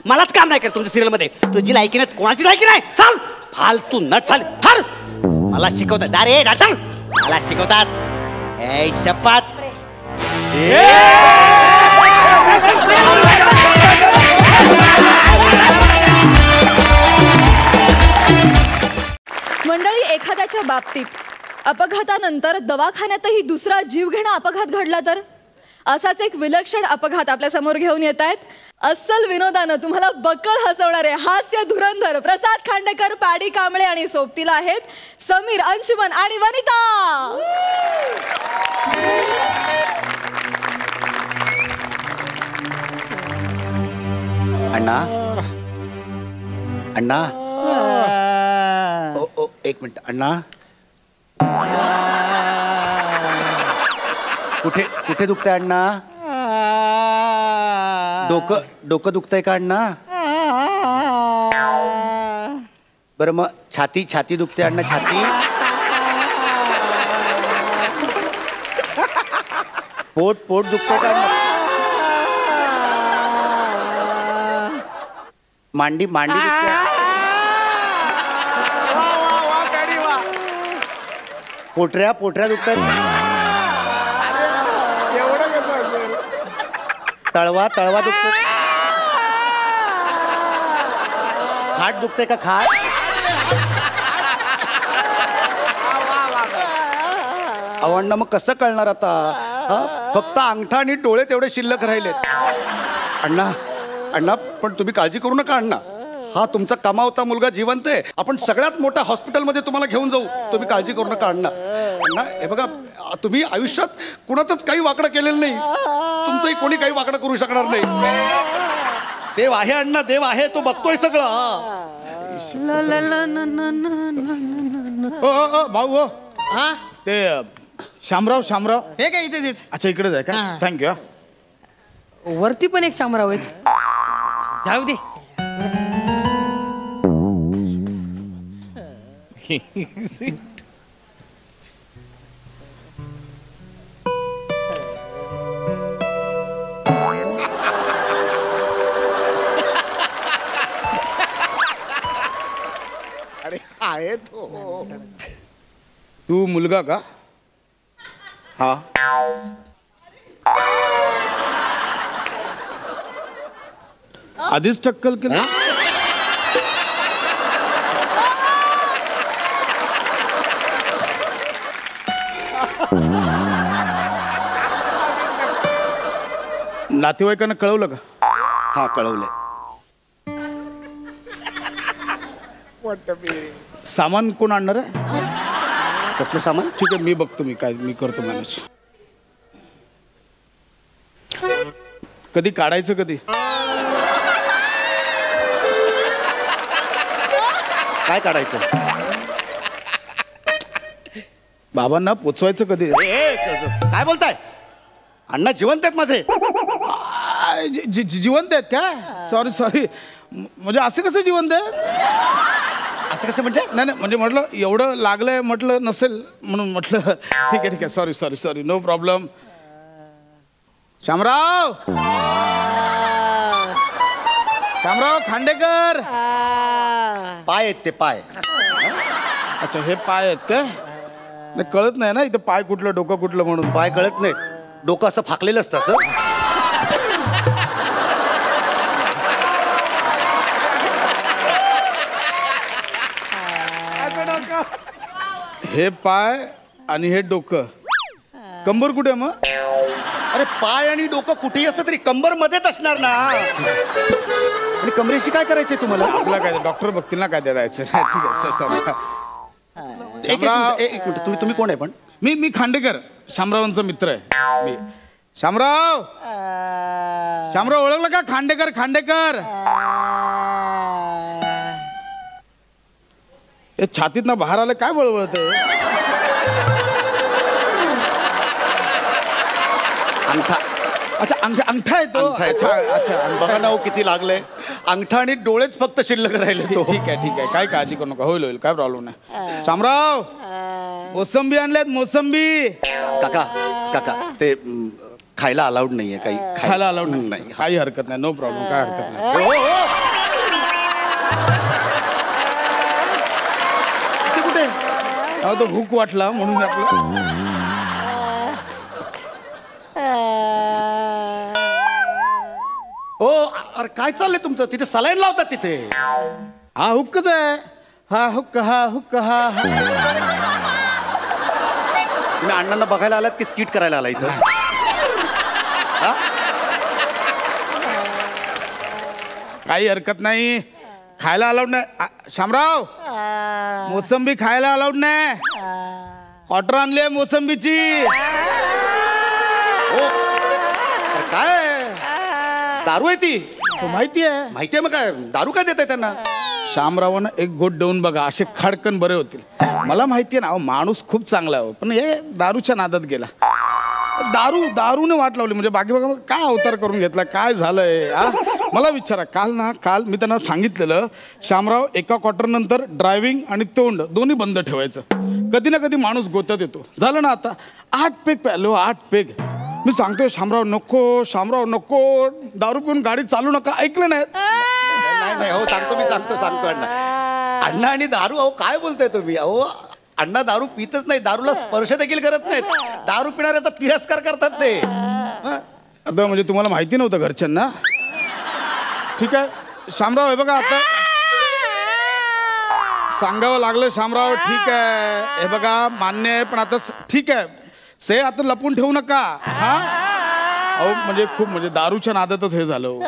मलाच काम नाही करत तुमच्या सिरियल मध्ये. तुझी लायकी नाही कोणाची लायकी नाही. चाल फालतू नट चाल फार. मला शिकवतात. अरे चल मला शिकवतात. ए शपथ. मंडळी एखाद्याच्या बाबतीत अपघातानंतर दवाखान्यातही दुसरा जीवघेणा अपघात घडला तर असाच एक विलक्षण अपघात आपल्या समोर घेऊन येत आहेत. अस्सल विनोदानं तुम्हाला बक्कळ हसवणारे हास्य धुरंधर प्रसाद खांडेकर, पॅडी कांबळे आणि सोबतीला आहेत समीर, अंशुमन आणि वनिता. अण्णा अण्णा ओ एक मिनिट अण्णा. कुठे कुठे दुखतंय अण्णा? डोकं दुखतंय का अण्णा? बरं मग छाती दुखते अण्णा? छाती पोट दुखतंय का अण्णा? मांडी दुखते? पोटऱ्या दुखतात? तळवा दुखतो? खाट दुखते का? खाट अण्णा मग कसं कळणार आता? फक्त अंगठा आणि डोळे तेवढे शिल्लक राहिलेत. अण्णा पण तुम्ही काळजी करू नका अण्णा. हा तुमचा कमावता मुलगा जिवंत आहे. आपण सगळ्यात मोठ्या हॉस्पिटलमध्ये तुम्हाला घेऊन जाऊ. तुम्ही काळजी करू नका अण्णा. अण्णा हे बघा तुम्ही आयुष्यात कुणाचंच काही वाकडं केलेलं नाही. तुमचंही कोणी काही वाकडं करू शकणार नाही. देव आहे अण्णा. देव आहे. तो बघतोय सगळं. भाऊ हा ते शामराव हे काय इथे. अच्छा इकडेच आहे का? थँक्यू. वरती पण एक शामराव आहेत. जाऊ दे. अरे आहे तो. तू मुलगा का? हा आधीच टक्कल केलं. नातेवाईकांना कळवलं का? हा कळवलंय. सामान कोण आणणार आहे? कसलं सामान? ठीक आहे, मी बघतो, मी करतो मॅनेज. कधी काढायचं कधी? काय काढायचं? बाबांना पोचवायचं कधी? काय बोलताय? अण्णा जिवंत आहेत माझे. जिवंत आहेत का? सॉरी म्हणजे असं कसं जिवंत आहेत? असं कसं म्हणजे? नाही म्हणजे म्हटलं एवढं लागलंय म्हटलं नसेल म्हणून म्हटलं. ठीक आहे sorry no problem. Shamrao Khandekar. पाय आहेत ते पाय. अच्छा हे पाय आहेत का? नाही कळत नाही ना इथं पाय कुठलं डोकं कुठलं म्हणून. पाय कळत नाही, डोकं असं फाकलेलं असतं असं. हे पाय आणि हे डोकं. कंबर कुठे मग? अरे पाय आणि डोकं कुठेही असतं तरी कंबर मध्येच असणार ना. आणि कमरेशी काय करायचंय तुम्हाला? आपला काय डॉक्टर बघतील ना काय द्यायचं. ठीक आहे सॉरी. एक मिनिट तुम्ही कोण आहे पण? मी खांडेकर, शामरावांचा मित्र आहे मी. शामराव ओळखलं का? खांडेकर. हे छातीत ना बाहेर आलं काय बळबळत आहे? अंगठा. अच्छा अंगठा आहे तो. अच्छा बघा ना किती लागलंय. अंगठा आणि डोळेच फक्त शिल्लक राहिले. ठीक आहे काय काळजी करू नका. होईल काय प्रॉब्लेम नाही. शामराव मोसंबी आणल्यात मोसंबी. काका ते खायला अलाउड नाहीये. काही खायला अलाउड नाही. काही हरकत नाही. No problem. काय हरकत नाही. कुठे तो भूक वाटला म्हणून आपलं. हो अरे काय चाललंय तुमचं? तिथे सलाईन लावतात तिथे. हा हुक्कच आहे. हा हुक्क. तुम्ही अण्णांना बघायला आलात की स्किट करायला आला इथं? काही हरकत नाही. खायला अलाउड नाही. शामराव मोसंबी खायला अलाउड नाही. ऑर्डर आणली मोसंबीची. काय दारू आहे ती? माहिती आहे मग काय दारू काय देताय त्यांना? शामरावांना एक गोट देऊन बघा, असे खडकन बरे होतील. मला माहिती आहे ना माणूस खूप चांगला आहे, पण हे दारूच्या नादात गेला. दारूने वाट लावली. म्हणजे बाकी बघा काय अवतार करून घेतला, काय झालंय? मला विचारा. काल मी त्यांना सांगितलेलं शामराव एका क्वार्टर नंतर ड्रायव्हिंग आणि तोंड दोन्ही बंद ठेवायचं. कधी ना कधी माणूस गोत्यात येतो. झालं ना आता 8 पेग प्यालो. 8 पेग. मी सांगतोय शामराव नको दारू पिऊन गाडी चालू नका. ऐकलं नाही. नाही हो सांगतो अण्णा आणि दारू. अहो काय बोलताय तुम्ही? अहो अण्णा दारू पितच नाही, दारूला स्पर्श देखील करत नाहीत. दारू पिणाऱ्याचा तिरस्कार करतात ते. आता म्हणजे तुम्हाला माहिती नव्हतं घरच्यांना? ठीक आहे शामराव. हे बघा आता सांगावं लागलं शामराव. ठीक आहे हे बघा मान्य आहे, पण आता ठीक आहे से आता लपून ठेवू नका. अहो म्हणजे खूप म्हणजे दारूच्या नादातच हे झालं.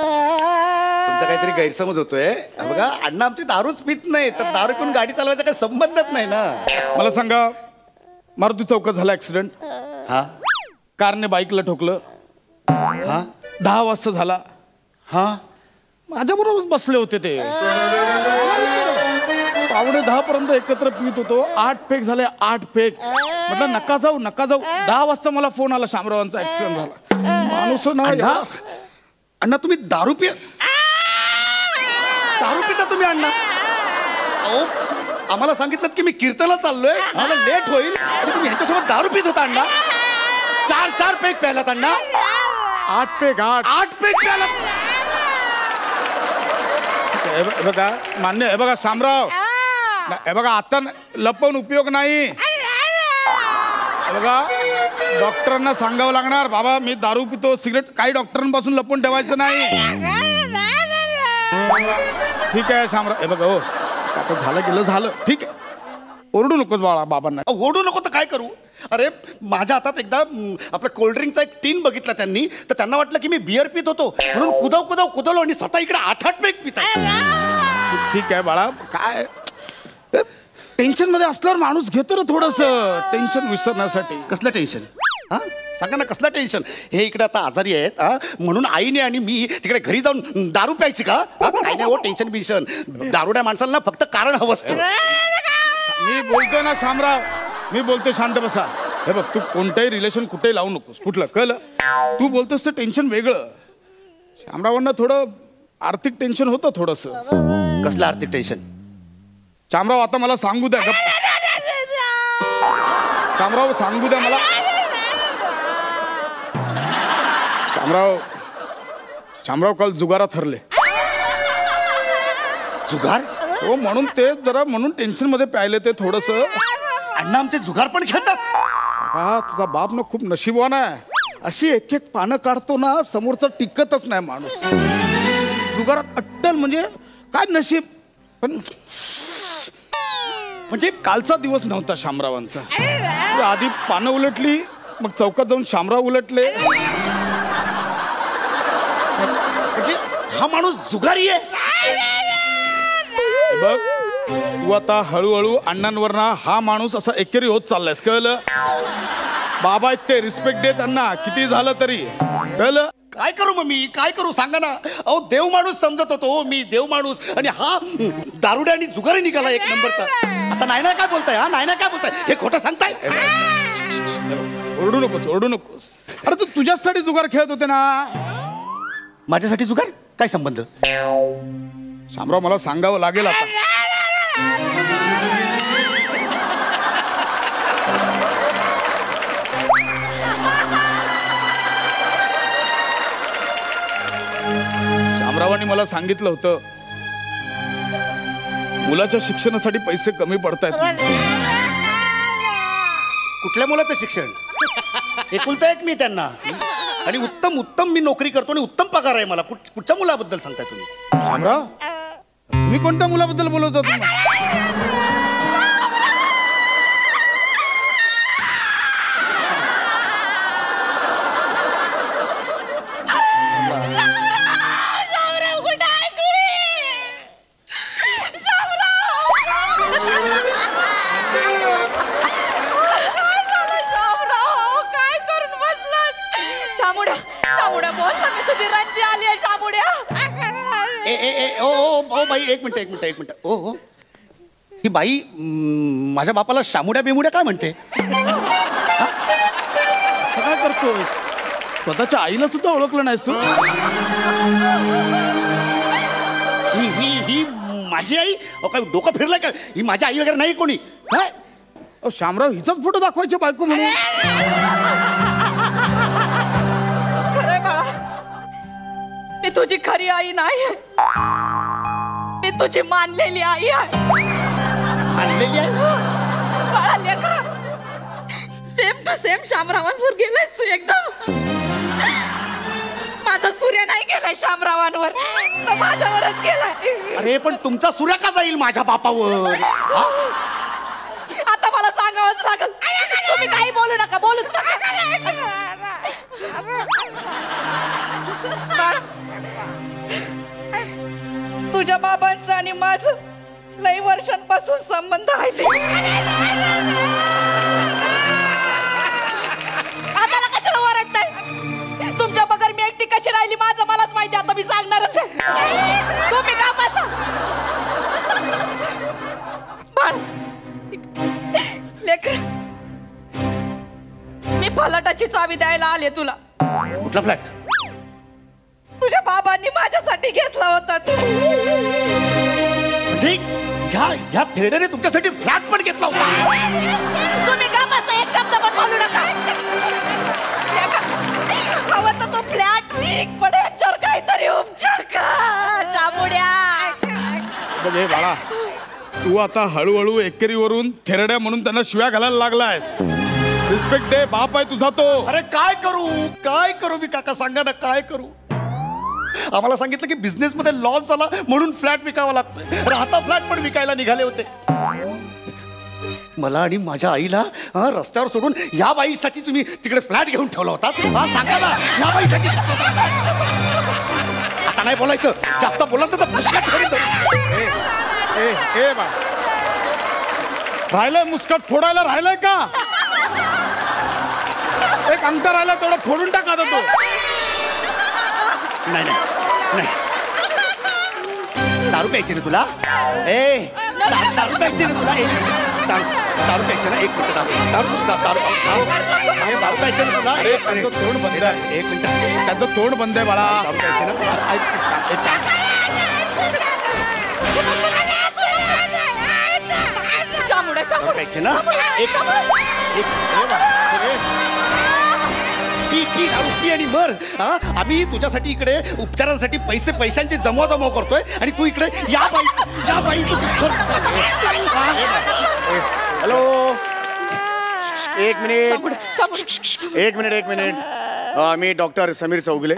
तुमचा काहीतरी गैरसमज होतोय. बघा अण्णा आमची दारूच पित नाही, तर दारू पिऊन गाडी चालवायचा काही संबंधच नाही ना. मला सांगा मारुती चौकात झाला ऍक्सिडेंट. कारने बाईकला ठोकलं. 10 वाजता झाला. माझ्याबरोबर बसले होते ते. 9:45 पर्यंत एकत्र पित होतो. 8 पेग झाले. 8 पेग. म्हटलं नका जाऊ 10 वाजता मला फोन आला शामरावांचा ऍक्सिडेंट झाला. माणूस ना. अण्णा तुम्ही दारू पिता तुम्ही अण्णा? अहो आम्हाला सांगितलं की मी कीर्तनाला चाललोय, मला लेट होईल, आणि तुम्ही ह्याच्यासोबत दारू पित होता अण्णा? 4 पेग प्यायलात अण्णा? 8 पेग प्यायला. हे बघा मान्य. हे बघा शामराव हे बघा आता लपवून उपयोग नाही. हे बघा डॉक्टरांना सांगावं लागणार बाबा मी दारू पितो सिगरेट. काही डॉक्टरांपासून लपवून ठेवायचं नाही. ठीक आहे शामराव, हे बघा हो, आता झालं गेलं झालं, ठीक आहे. ओरडू नकोस बाळा बाबांना. ओरडू नको तर काय करू? अरे माझ्या हातात एकदा आपल्या कोल्ड्रिंकचा एक टीन बघितला त्यांनी, तर त्यांना वाटलं की मी बिअर पित होतो, म्हणून कुदवलो आणि स्वतः इकडे 8 पेक पित आहे. ठीक आहे बाळा, काय टेन्शन मध्ये असल्यावर माणूस घेतो रे थोडस टेन्शन विसरण्यासाठी. कसलं टेन्शन? हा सांगा ना, कसलं टेन्शन? हे इकडे आता आजारी आहेत म्हणून आईने आणि मी तिकडे घरी जाऊन दारू प्यायची का? काय नाही हो, टेन्शन बिन्शन. दारुड्या माणसाला ना फक्त कारण हवं असतं. मी बोलतोय ना शामराव, मी बोलतोय, शांत बसा. हे बघ, तू कोणतंही रिलेशन कुठेही लावू नकोस, कुठलं कळलं? तू बोलतोस तर टेन्शन वेगळं. शामरावांना थोडं आर्थिक टेन्शन होतं थोडस. कसलं आर्थिक टेन्शन? शामराव आता मला सांगू द्या. शामराव सांगू द्या मला. शामराव काल जुगारात हरले. जुगार? हो, म्हणून ते जरा म्हणून टेन्शन मध्ये प्यायले ते थोडस. अण्णा आमचे जुगार पण खेळतात? हा, तुझा बाप ना खूप नशीबवान आहे. अशी एक एक पानं काढतो ना, समोरचं टिकतच नाही माणूस. जुगारात अट्टल म्हणजे काय नशीब. पण म्हणजे कालचा दिवस नव्हता शामरावांचा. आधी पानं उलटली, मग चौकात जाऊन शामराव उलटले. म्हणजे हा माणूस जुगारी आहे? बघ, तू आता हळूहळू अण्णांवर ना हा माणूस असा एकेरी होत चाललायस, कळलं? बाबा आहेत ते, रिस्पेक्ट दे त्यांना, किती झालं तरी, कळलं? काय करू मग मी, काय करू सांगा ना. अहो, देव माणूस समजत होतो मी, देव माणूस, आणि हा दारुड्या आणि जुगारी निघाला एक नंबरचा. आता नाही काय बोलताय? हा नाही काय बोलताय? हे खोटं सांगताय? ओरडू नकोस, ओरडू नकोस. अरे तू तुझ्यासाठी जुगार खेळत होते ना. माझ्यासाठी जुगार? काय संबंध? शामराव, मला सांगावं लागेल आता. शामरावांनी मला सांगितलं होतं, मुलाच्या शिक्षणासाठी पैसे कमी पडतायत. कुठल्या मुलाचं शिक्षण? एकुलता एक मी त्यांना, आणि उत्तम मी नोकरी करतो आणि उत्तम पगार आहे मला. कुठच्या मुलाबद्दल सांगताय तुम्ही? शामराव, तुम्ही कोणत्या मुलाबद्दल बोलत होता? एक मिनिट. ओ ही बाई माझ्या बापाला शामुड्या बिमुड्या काय म्हणते? काय करतोस? स्वतःच्या आईला सुद्धा ओळखलं नाहीस तू? ही माझी आई? काय डोकं फिरलं का? ही माझी आई वगैरे नाही कोणी. काय शामराव, हिचाच फोटो दाखवायचे बायको म्हणून? खरंय बाळा, मी तुझी खरी आई नाही, मी तुझी मानलेली आई आहे. मानलेली आहे? बाळा लेकरा, सेम टू सेम शामरावांवर गेलायस तू एकदम. माझा सूर्य नाही गेलाय शामरावांवर, तो माझ्यावरच गेलाय. अरे पण तुमचा सूर्य का जाईल माझ्या बापावर? आता मला सांगावंच लागल. तुम्ही काही बोलू नका, बोलूच नका. तुझ्या बाबांचं आणि माझं लई वर्षांपासून संबंध आहे ते. आता कशाला ओरडताय? तुमच्या बगर मी एकटी कशी राहिली माझं मलाच माहिती. आता मी सांगणारच आहे. तुम्ही का बसा. बाळ लेकर, मी फलाटाची चावी द्यायला आले तुला. कुठला फ्लॅट? तुझ्या बाबांनी माझ्यासाठी घेतला होता. म्हणजे ह्या थेरडेने तुमच्यासाठी फ्लॅट पण घेतला होता? तुम्ही का बसा, एक शब्द पण बोलू नका. हवं तर तो फ्लॅट विक, पण याच्यावर काहीतरी उपचार का शामुड्या. बघे बाळा, तू आता हळूहळू एकेरीवरून थेरड्या म्हणून त्यांना शिव्या घालायला लागलायस. रिस्पेक्ट दे, बाप आहे तुझा तो. अरे काय करू मी काका, सांगा ना काय करू? आम्हाला सांगितलं की बिझनेसमध्ये लॉस झाला म्हणून फ्लॅट विकावा लागतोय. राहता फ्लॅट पण विकायला निघाले होते. मला आणि माझ्या आईला रस्त्यावर सोडून या बाईसाठी तुम्ही तिकडे फ्लॅट घेऊन ठेवला होता. सांगा ना, या बाईसाठी. आता नाही बोलायचं, जास्त बोला तर मुस्कट फोडीन. राहिलंय मुस्कट फोडायला, राहिलंय का? एक अंगठा राहिला, तेवढं फोडून टाका तो. नाही नाही नाही, दारू प्यायची ना तुला? दारू प्यायची ना तुला? दारू प्यायची ना? एक मिनिट, दारू प्यायची ना तुला? तोंड बंद आहे. एक मिनिट, त्यांचं तोंड बंद आहे बाळा. दारू प्यायची ना? प्यायची ना? पी दारू पी आणि मर. आम्ही तुझ्यासाठी इकडे उपचारांसाठी पैशांची जमवा करतोय आणि तू इकडे या बाईचं. हॅलो, एक मिनिट. मी डॉक्टर समीर चौगुले.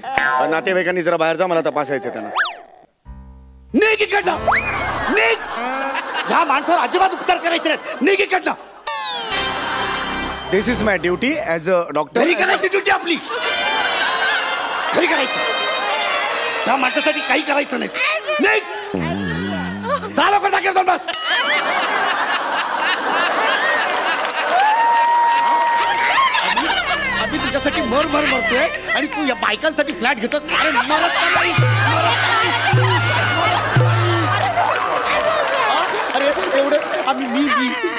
नातेवाईकांनी जरा बाहेर जा, मला तपासायचं त्यांना. निघ इकडनं, निघ. ह्या माणसावर अजिबात उपचार करायचे नाहीत. निघ इकडनं. This is my duty as a doctor. घरी करायची ड्युटी आपली, घरी करायची. त्या माणसासाठी काही करायचं नाही. निघ, जा लवकर जागेवर जाऊन बस. आम्ही तुझ्यासाठी मरतोय आणि तू या बायकांसाठी फ्लॅट घेतो. अरे मरत नाही. अरे एवढे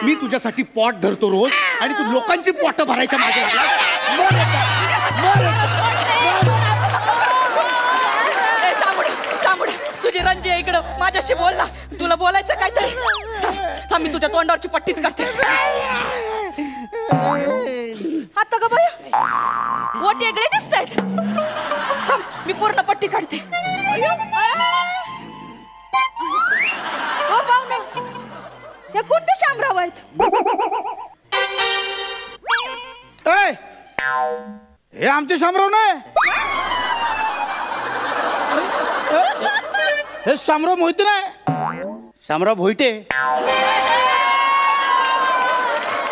मी तुझ्यासाठी पॉट धरतो रोज आणि तू लोकांची पॉट भरायच्या मागे लागला. तुझी रंजी आहे इकडं, माझ्याशी बोल ना. तुला बोलायचं काय तर मी तुझ्या तोंडावरची पट्टीच करते. आता का बाया बोट वेगळे दिसत आहेत. मी पूर्ण पट्टी काढते. हे कोणते शामराव आहेत? हे आमचे शामराव नाही, हे शामराव मोहिते नाही. शामराव भोईटे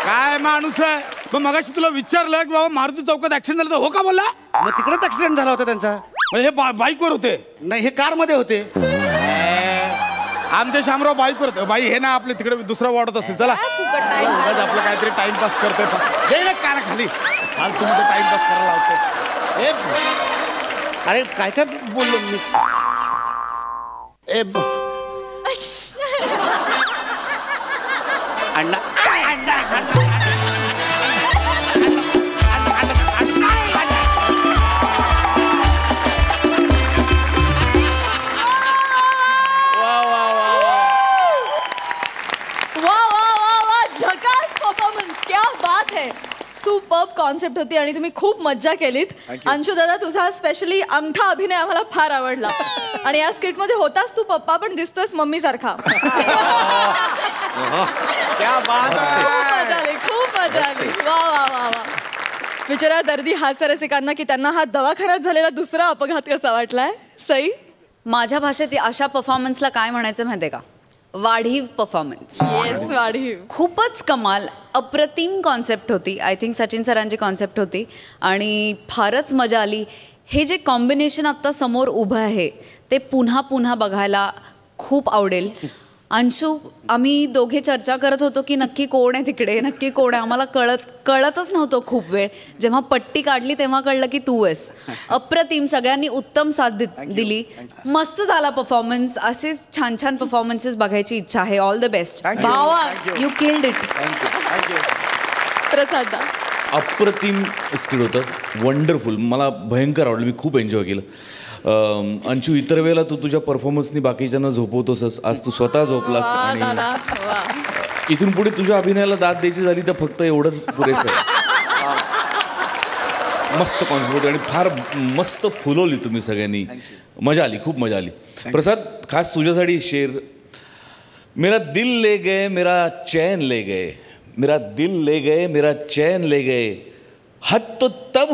काय माणूस आहे. मग मगाशी तुला विचारलं की बाबा मारुती चौकात ऍक्सिडेंट झाला, तर हो का बोलला? मग तिकडेच ऍक्सिडेंट झाला होता त्यांचा. हे बाईकवर होते? नाही, हे कार मध्ये होते. आमचे शामराव बाईकवर होते. बाई हे ना आपले तिकडे दुसरा वाढत असतील. चला आपलं काहीतरी टाइमपास करतोय. काना खाली फालतू मध्ये टाइमपास करायला लावतो. अरे काय काय बोललो मी. अण्णा सुपर्ब कॉन्सेप्ट होती आणि तुम्ही खूप मज्जा केलीत. अंशू दादा, तुझा स्पेशली अंगठा अभिनय आम्हाला फार आवडला. आणि या स्किट मध्ये होतास तू पप्पा, पण दिसतोयस मम्मी सारखा. खूप मजा आली. वा वा वा वा. विचारा दर्दी हास्यरसिकांना की त्यांना हा दवाखान्यात झालेला दुसरा अपघात कसा वाटलाय. सई, माझ्या भाषेत अशा परफॉर्मन्सला काय म्हणायचं माहितीये का? वाढीव परफॉर्मन्स. वाढीव. खूपच कमाल, अप्रतिम कॉन्सेप्ट होती. आय थिंक सचिन सरांची कॉन्सेप्ट होती आणि फारच मजा आली. हे जे कॉम्बिनेशन आत्ता समोर उभं आहे ते पुन्हा पुन्हा बघायला खूप आवडेल. अंशू, आम्ही दोघे चर्चा करत होतो की नक्की कोण आहे तिकडे, नक्की कोण आहे. आम्हाला कळतच नव्हतं खूप वेळ. जेव्हा पट्टी काढली तेव्हा कळलं की तू आहेस. अप्रतिम, सगळ्यांनी उत्तम साथ दिली. मस्त झाला परफॉर्मन्स. असेच छान छान परफॉर्मन्सेस बघायची इच्छा आहे. ऑल द बेस्ट भावा, यू किल्ड इट. प्रसाद, अप्रतिम स्किट होतं, वंडरफुल. मला भयंकर आवडलं, मी खूप एन्जॉय केलं. अंशू, इतर वेळेला तू तुझ्या परफॉर्मन्सनी बाकीच्यांना झोपवतोस, आज तू स्वतः झोपलास. आणि इथून पुढे तुझ्या अभिनयाला दाद द्यायची झाली तर फक्त एवढंच पुरेसं आहे. मस्त कॉन्सेप्ट होती आणि फार मस्त फुलवली तुम्ही सगळ्यांनी. मजा आली, खूप मजा आली. प्रसाद, खास तुझ्यासाठी शेर. मेरा दिल ले गए, मेरा चैन ले गए, मेरा दिल ले गए, मेरा चैन ले गए. हद तो तब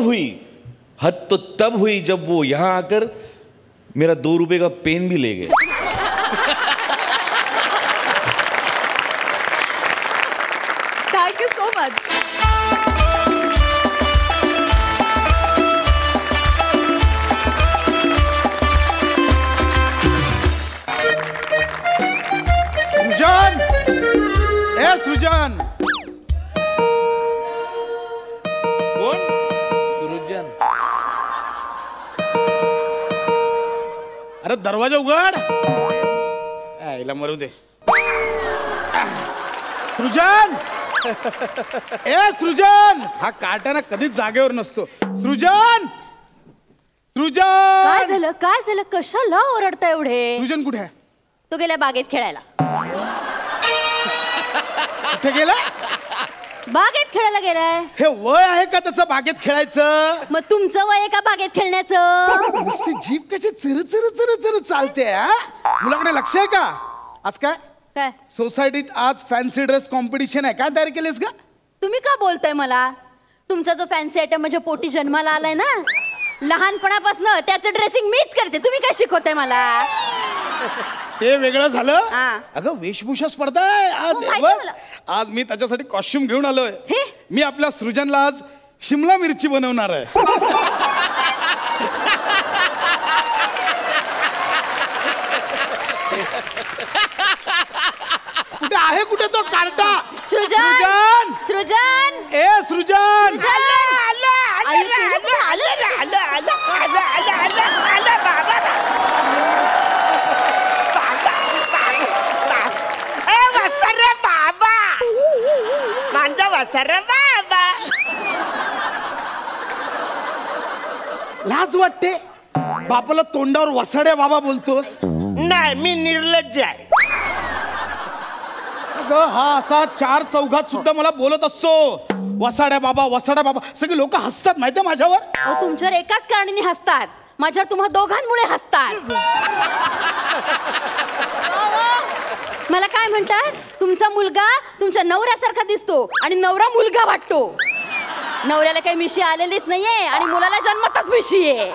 हुई जब वो यहाँ आकर मेरा 2 रुपए का पेन भी ले गए. Thank you so much. सृजन, ए सृजन. कोण? सृजन. अरे दरवाजा उघड. आईला मरू दे. सृजन, ए सृजन. हा काट्याना कधीच जागेवर नसतो. सृजन, काय सृजन. झालं कशाला ओरडता एवढे? सृजन कुठे आहे? तो गेला बागेत खेळायला. कुठे गेला? बागेत खेळायला गेलाय. हे वय आहे का त्याचं बागेत खेळायचं? मग तुमचं वय आहे का बागेत खेळण्याचं? नुसती जीभ कशी चिर चालते हा? मुलाकडे लक्ष आहे का? आज काय काय सोसायटीत आज फॅन्सी ड्रेस कॉम्पिटिशन आहे. काय तयारी केलीस का? तुम्ही का बोलताय मला? तुमचा जो फॅन्सी आयटम माझ्या पोटी जन्माला आलाय ना, लहानपणापासून त्याचं ड्रेसिंग मीच करते. तुम्ही काय शिकवताय मला? ते वेगळं झालं. हा. अगं वेशभूषा स्पर्धा आहे आज. हो, माहिती बघ, मला. आज मी त्याच्यासाठी कॉस्ट्युम घेऊन आलोय. हे? मी आपल्या सृजनला आज शिमला मिरची बनवणार आहे. कुठे आहे कुठे तो कार्टा? सृजन, सृजन, ए सृजन. लाज वाटते बापाला तोंडावर वसाड्या बाबा बोलतोस? नाही, मी निर्लज्ज आहे. अगं, हा असा 4 चौघात सुद्धा मला बोलत असतो, वसाड्या बाबा वसाड्या बाबा. सगळे लोक हसतात माहितीये माझ्यावर. अहो, तुमच्यावर एकाच कारणाने हसतात. माझ्यावर तुम्हा दोघांमुळे हसतात. मला काय म्हणतात? तुमचा मुलगा तुमच्या नवऱ्यासारखा दिसतो आणि नवरा मुलगा वाटतो. नवऱ्याला काही मिशी आलेलीच नाहीये आणि मुलाला जन्मतच मिशी आहे.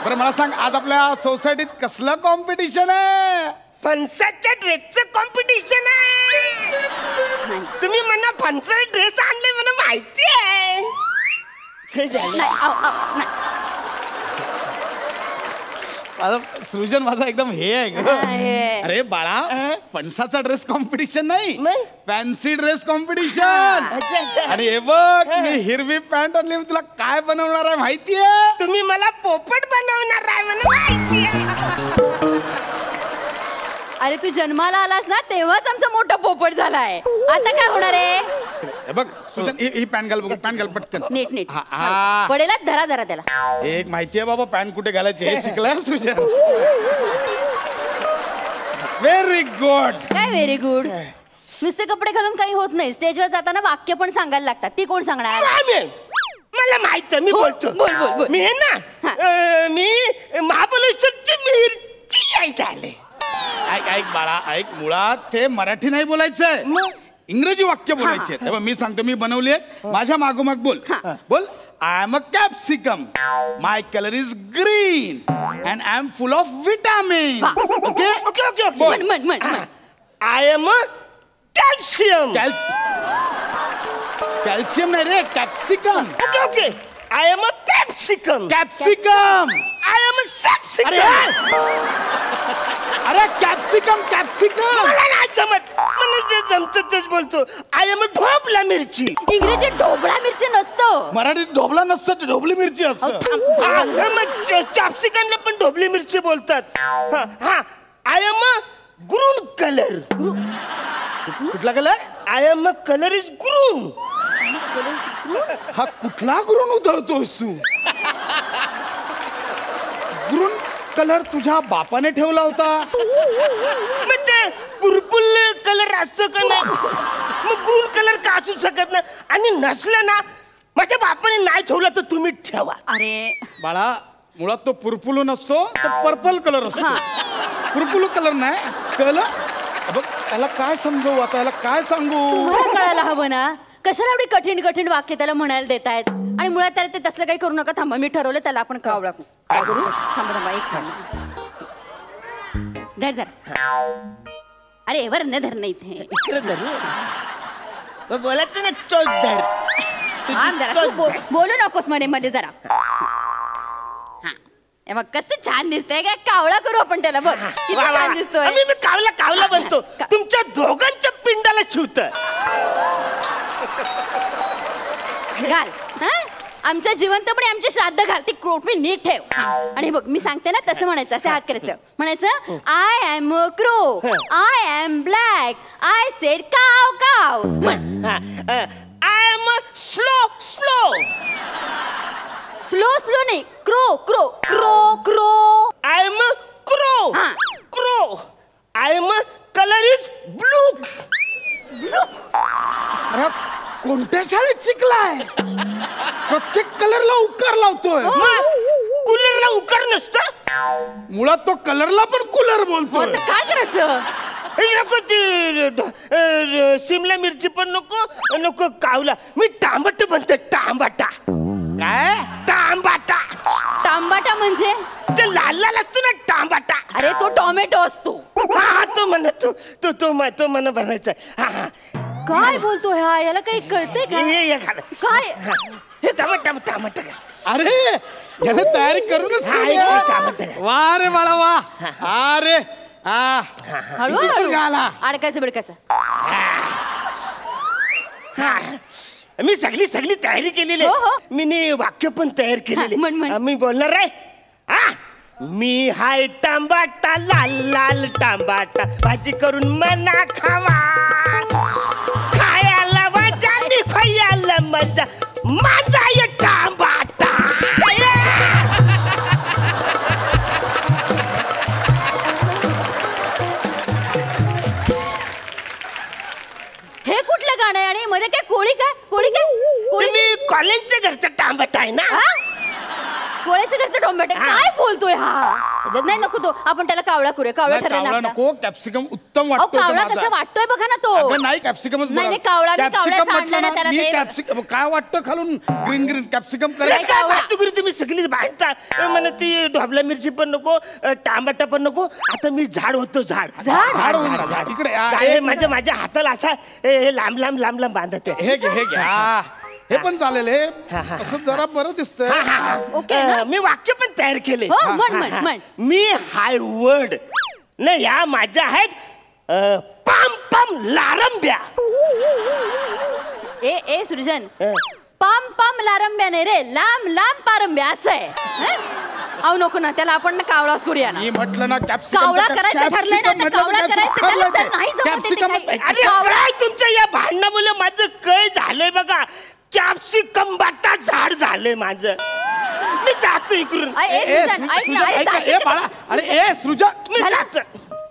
बरं मला सांग, आज आपल्या सोसायटीत कसलं कॉम्पिटिशन आहे? फणसाच्या ड्रेसचं कॉम्पिटिशन आहे. तुम्ही म्हणा फणसाचे ड्रेस आणले मला माहिती आहे. सृजन माझा एकदम हे आहे ग. अरे बाळा, फणसाचा ड्रेस कॉम्पिटिशन नाही, फॅन्सी ड्रेस कॉम्पिटिशन. आणि हे बघ, मी हिरवी पॅन्ट आणली. तुला काय बनवणार आहे माहितीये? तुम्ही मला पोपट बनवणार आहे मला माहिती आहे. अरे तू जन्माला आलास ना तेव्हाच आमचा मोठा पोपट झालाय. आता काय होणार आहे? हे बघ सृजन, ही पॅन्ट घाल. बघ पॅन्ट घाल पटकन. नीट नीट हा. पडेला धरा धरा त्याला. एक माहितीये बाबा पॅन्ट कुठे घालायची हे शिकलाय सृजन. Very good. काय व्हेरी गुड? नुसते कपडे घालून काही होत नाही. स्टेजवर जाताना वाक्य पण सांगायला लागतात. ती कोण सांगणार? मला माहित आहे, मी बोलतो. बोल बोल बोल. मी आहे ना, मी महाबळेश्वरची मिरची झाले. ऐक ऐक बाळा, ऐक. मुळात ते मराठी नाही बोलायचंय, इंग्रजी वाक्य बोलायचे. तेव्हा मी सांगतो, मी बनवली आहेत. माझ्या मागोमाग बोल. बोल. I am a capsicum, my colour is green and I am full of vitamin. Okay okay okay okay. I am a calcium. Calcium नाही रे, capsicum. Okay okay. I am a capsicum. Capsicum. I am a सॅक्सिकम. अरे capsicum capsicum. मला नाही जमत. मला जे जमतं तेच बोलतो. आय एम अ ढोबला मिरची. इंग्रजीत ढोबळा मिरची नसतं. मराठीत ढोबला नसतं, ढोबली मिरची असतं. कॅप्सिकमला पण ढोबली मिरची बोलतात. हा. I am a green colour. कुठला colour? I am a colour is green. हा कुठला गुरून उधळतोस तू? गुरून कलर तुझ्या बापाने ठेवला होता. मग ते पर्पल कलर असतो का नाही? मग ग्रून कलर का असू शकत नाही? आणि नसलं ना, माझ्या बापाने नाही ठेवला तर तुम्ही ठेवा. अरे बाळा, मुळात तो पुरपुलू नसतो, तर पर्पल कलर असतो. पुरपुलू कलर नाही, कळलं? बघ, त्याला काय समजवू आता, याला काय सांगू? तुम्हाला कळायला हवं ना. कशाला एवढी कठीण कठीण वाक्य त्याला म्हणायला देत आहेत आणि मुळात त्याला ते तसलं काही करू नका. थांबा, मी ठरवलं त्याला आपण कावळा काय करू. थांबा एक धर जरा. अरे वर न धर नाही इथे इकडे धर. बोलत ना चोच धर. थांब जरा, तू बोलू नकोस मध्ये मध्ये जरा. हा मग कसं छान दिसतंय. काय कावळा करू आपण त्याला. बघ किती छान दिसतोय. मी कावला कावला बनतो. तुमच्या दोघांच्या पिंडाला शिवत घाल. आमच्या जिवंतपणे आमचे श्राद्ध घाल. ती क्रोपी नीट ठेव. आणि बघ मी सांगते ना तसं म्हणायचं. असं हात करायचं. म्हणायचं I am a crow, I am black, I said काव काव. I am slow slow. Slow slow नाही, crow crow crow crow. I am crow crow. I am colour is blue. अरे कोणत्या शाळेत शिकलाय? प्रत्येक कलरला उकार लावतोय. कूलरला उकार नसतं. मुळात तो कलरला पण कूलर बोलतोय. काय करायचं? नको ती शिमला मिरची पण नको नको कावला. मी टांबट बनते. टांबाटा. काय? टांबाटा. टांबाटा म्हणजे ते लाल लाल असतो ना टांबाटा. अरे तो टोमॅटो असतो. हा तो म्हणत तो म्हणा बनायचा. हा काय बोलतो हा? याला काही कळतंय का? काय टमाटा टमाटा. अरे याने तयारी करूनच वा रे बाळा वा. अरे हळूहळू अडकायचं बिडकायचं. मी सगळी तयारी केलेली. मी वाक्य पण तयार केलेली. मी बोलणार रे. मी हाय टांबाटा लाल लाल टांबाटा. भाजी करून मना खावा. खायला मजा आणि खायला मजा. माझा ये टांबाटा. हे कुठलं गाणं आहे? आणि मध्ये काय कोळी काय? कोळी काय? तुम्ही कॉलेजच्या घरचा टांबाटा आहे ना? कोळ्याच्या घरचं टोमॅटो. काय बोलतोय हा? नाही नको तो. आपण त्याला कावळा करूया. कावळा ठरला नको. कॅप्सिकम उत्तम वाटतो. कावळा कसा वाटतोय बघा ना तो. नाही कॅप्सिकमच. नाही कावळा मी कावळ्याचा आणला ना त्याला. मी कॅप्सिकम काय वाटतं खालून ग्रीन ग्रीन कॅप्सिकम तुम्ही सगळीच भांडता. मला ती ढोबला मिरची पण नको, टांबाटा पण नको. आता मी झाड होतो. झाड झाड झाड इकडे माझ्या हाताला असा लांब लांब लांब लांब बांधत. हे घ्या. हे पण चालेल. हे असं जरा बरं दिसतंय. मी वाक्य पण तयार केले. मी हाय वर्ड न या माझ्या आहेत पाम पाम लारंब्या. ए सृजन, पाम पाम लारंब्या नाही रे, लांब लांब पारंब्या असं आहे. अहो नको ना, त्याला आपण ना कावळाच करूया ना. मी म्हटलं ना कावळा करायचं ठरलंय ना. कावळा करायचं नाही जमत. तुमच्या या भांडणामुळे माझं काय झालंय बघा. कॅप्सिकम बाटा झाड झाले माझं. मी जातो इकडून. अरे सृजन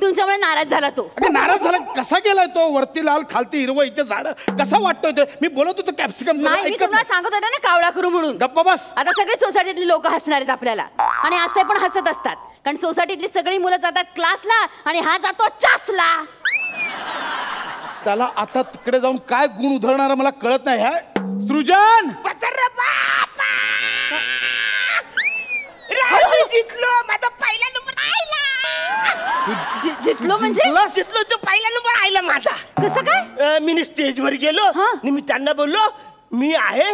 तुमच्यामुळे नाराज झाला तो. नाराज झाला कसा गेलाय तो? वरती लाल खालती हिरवं इथे झाड कसा वाटतोय ते? मी बोलत होतो कॅप्सिकम. नाही मी तुम्हाला सांगत होते ना कावळा करू म्हणून. गप्पा बस. आता सगळे सोसायटीतले लोक हसणार आहेत आपल्याला. आणि असे पण हसत असतात. कारण सोसायटीतली सगळी मुलं जातात क्लासला आणि हा जातो चासला. त्याला आता तिकडे जाऊन काय गुण उधळणार मला कळत नाही. ह्या सृजन जितलो. माझा पहिला नंबर आयला. जितलो म्हणजे? जितलो तो पहिला नंबर आयला माझा. कसं काय? मी स्टेजवर गेलो आणि मी त्यांना बोललो मी आहे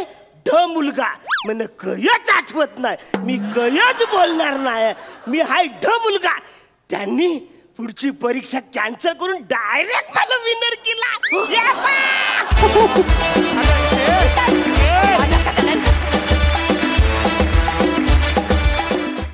ढ मुलगा. मला कयच आठवत नाही. मी कयच बोलणार नाही. मी हाय ढ मुलगा. त्यांनी पुढची परीक्षा कॅन्सल करून डायरेक्ट मला विनर केला.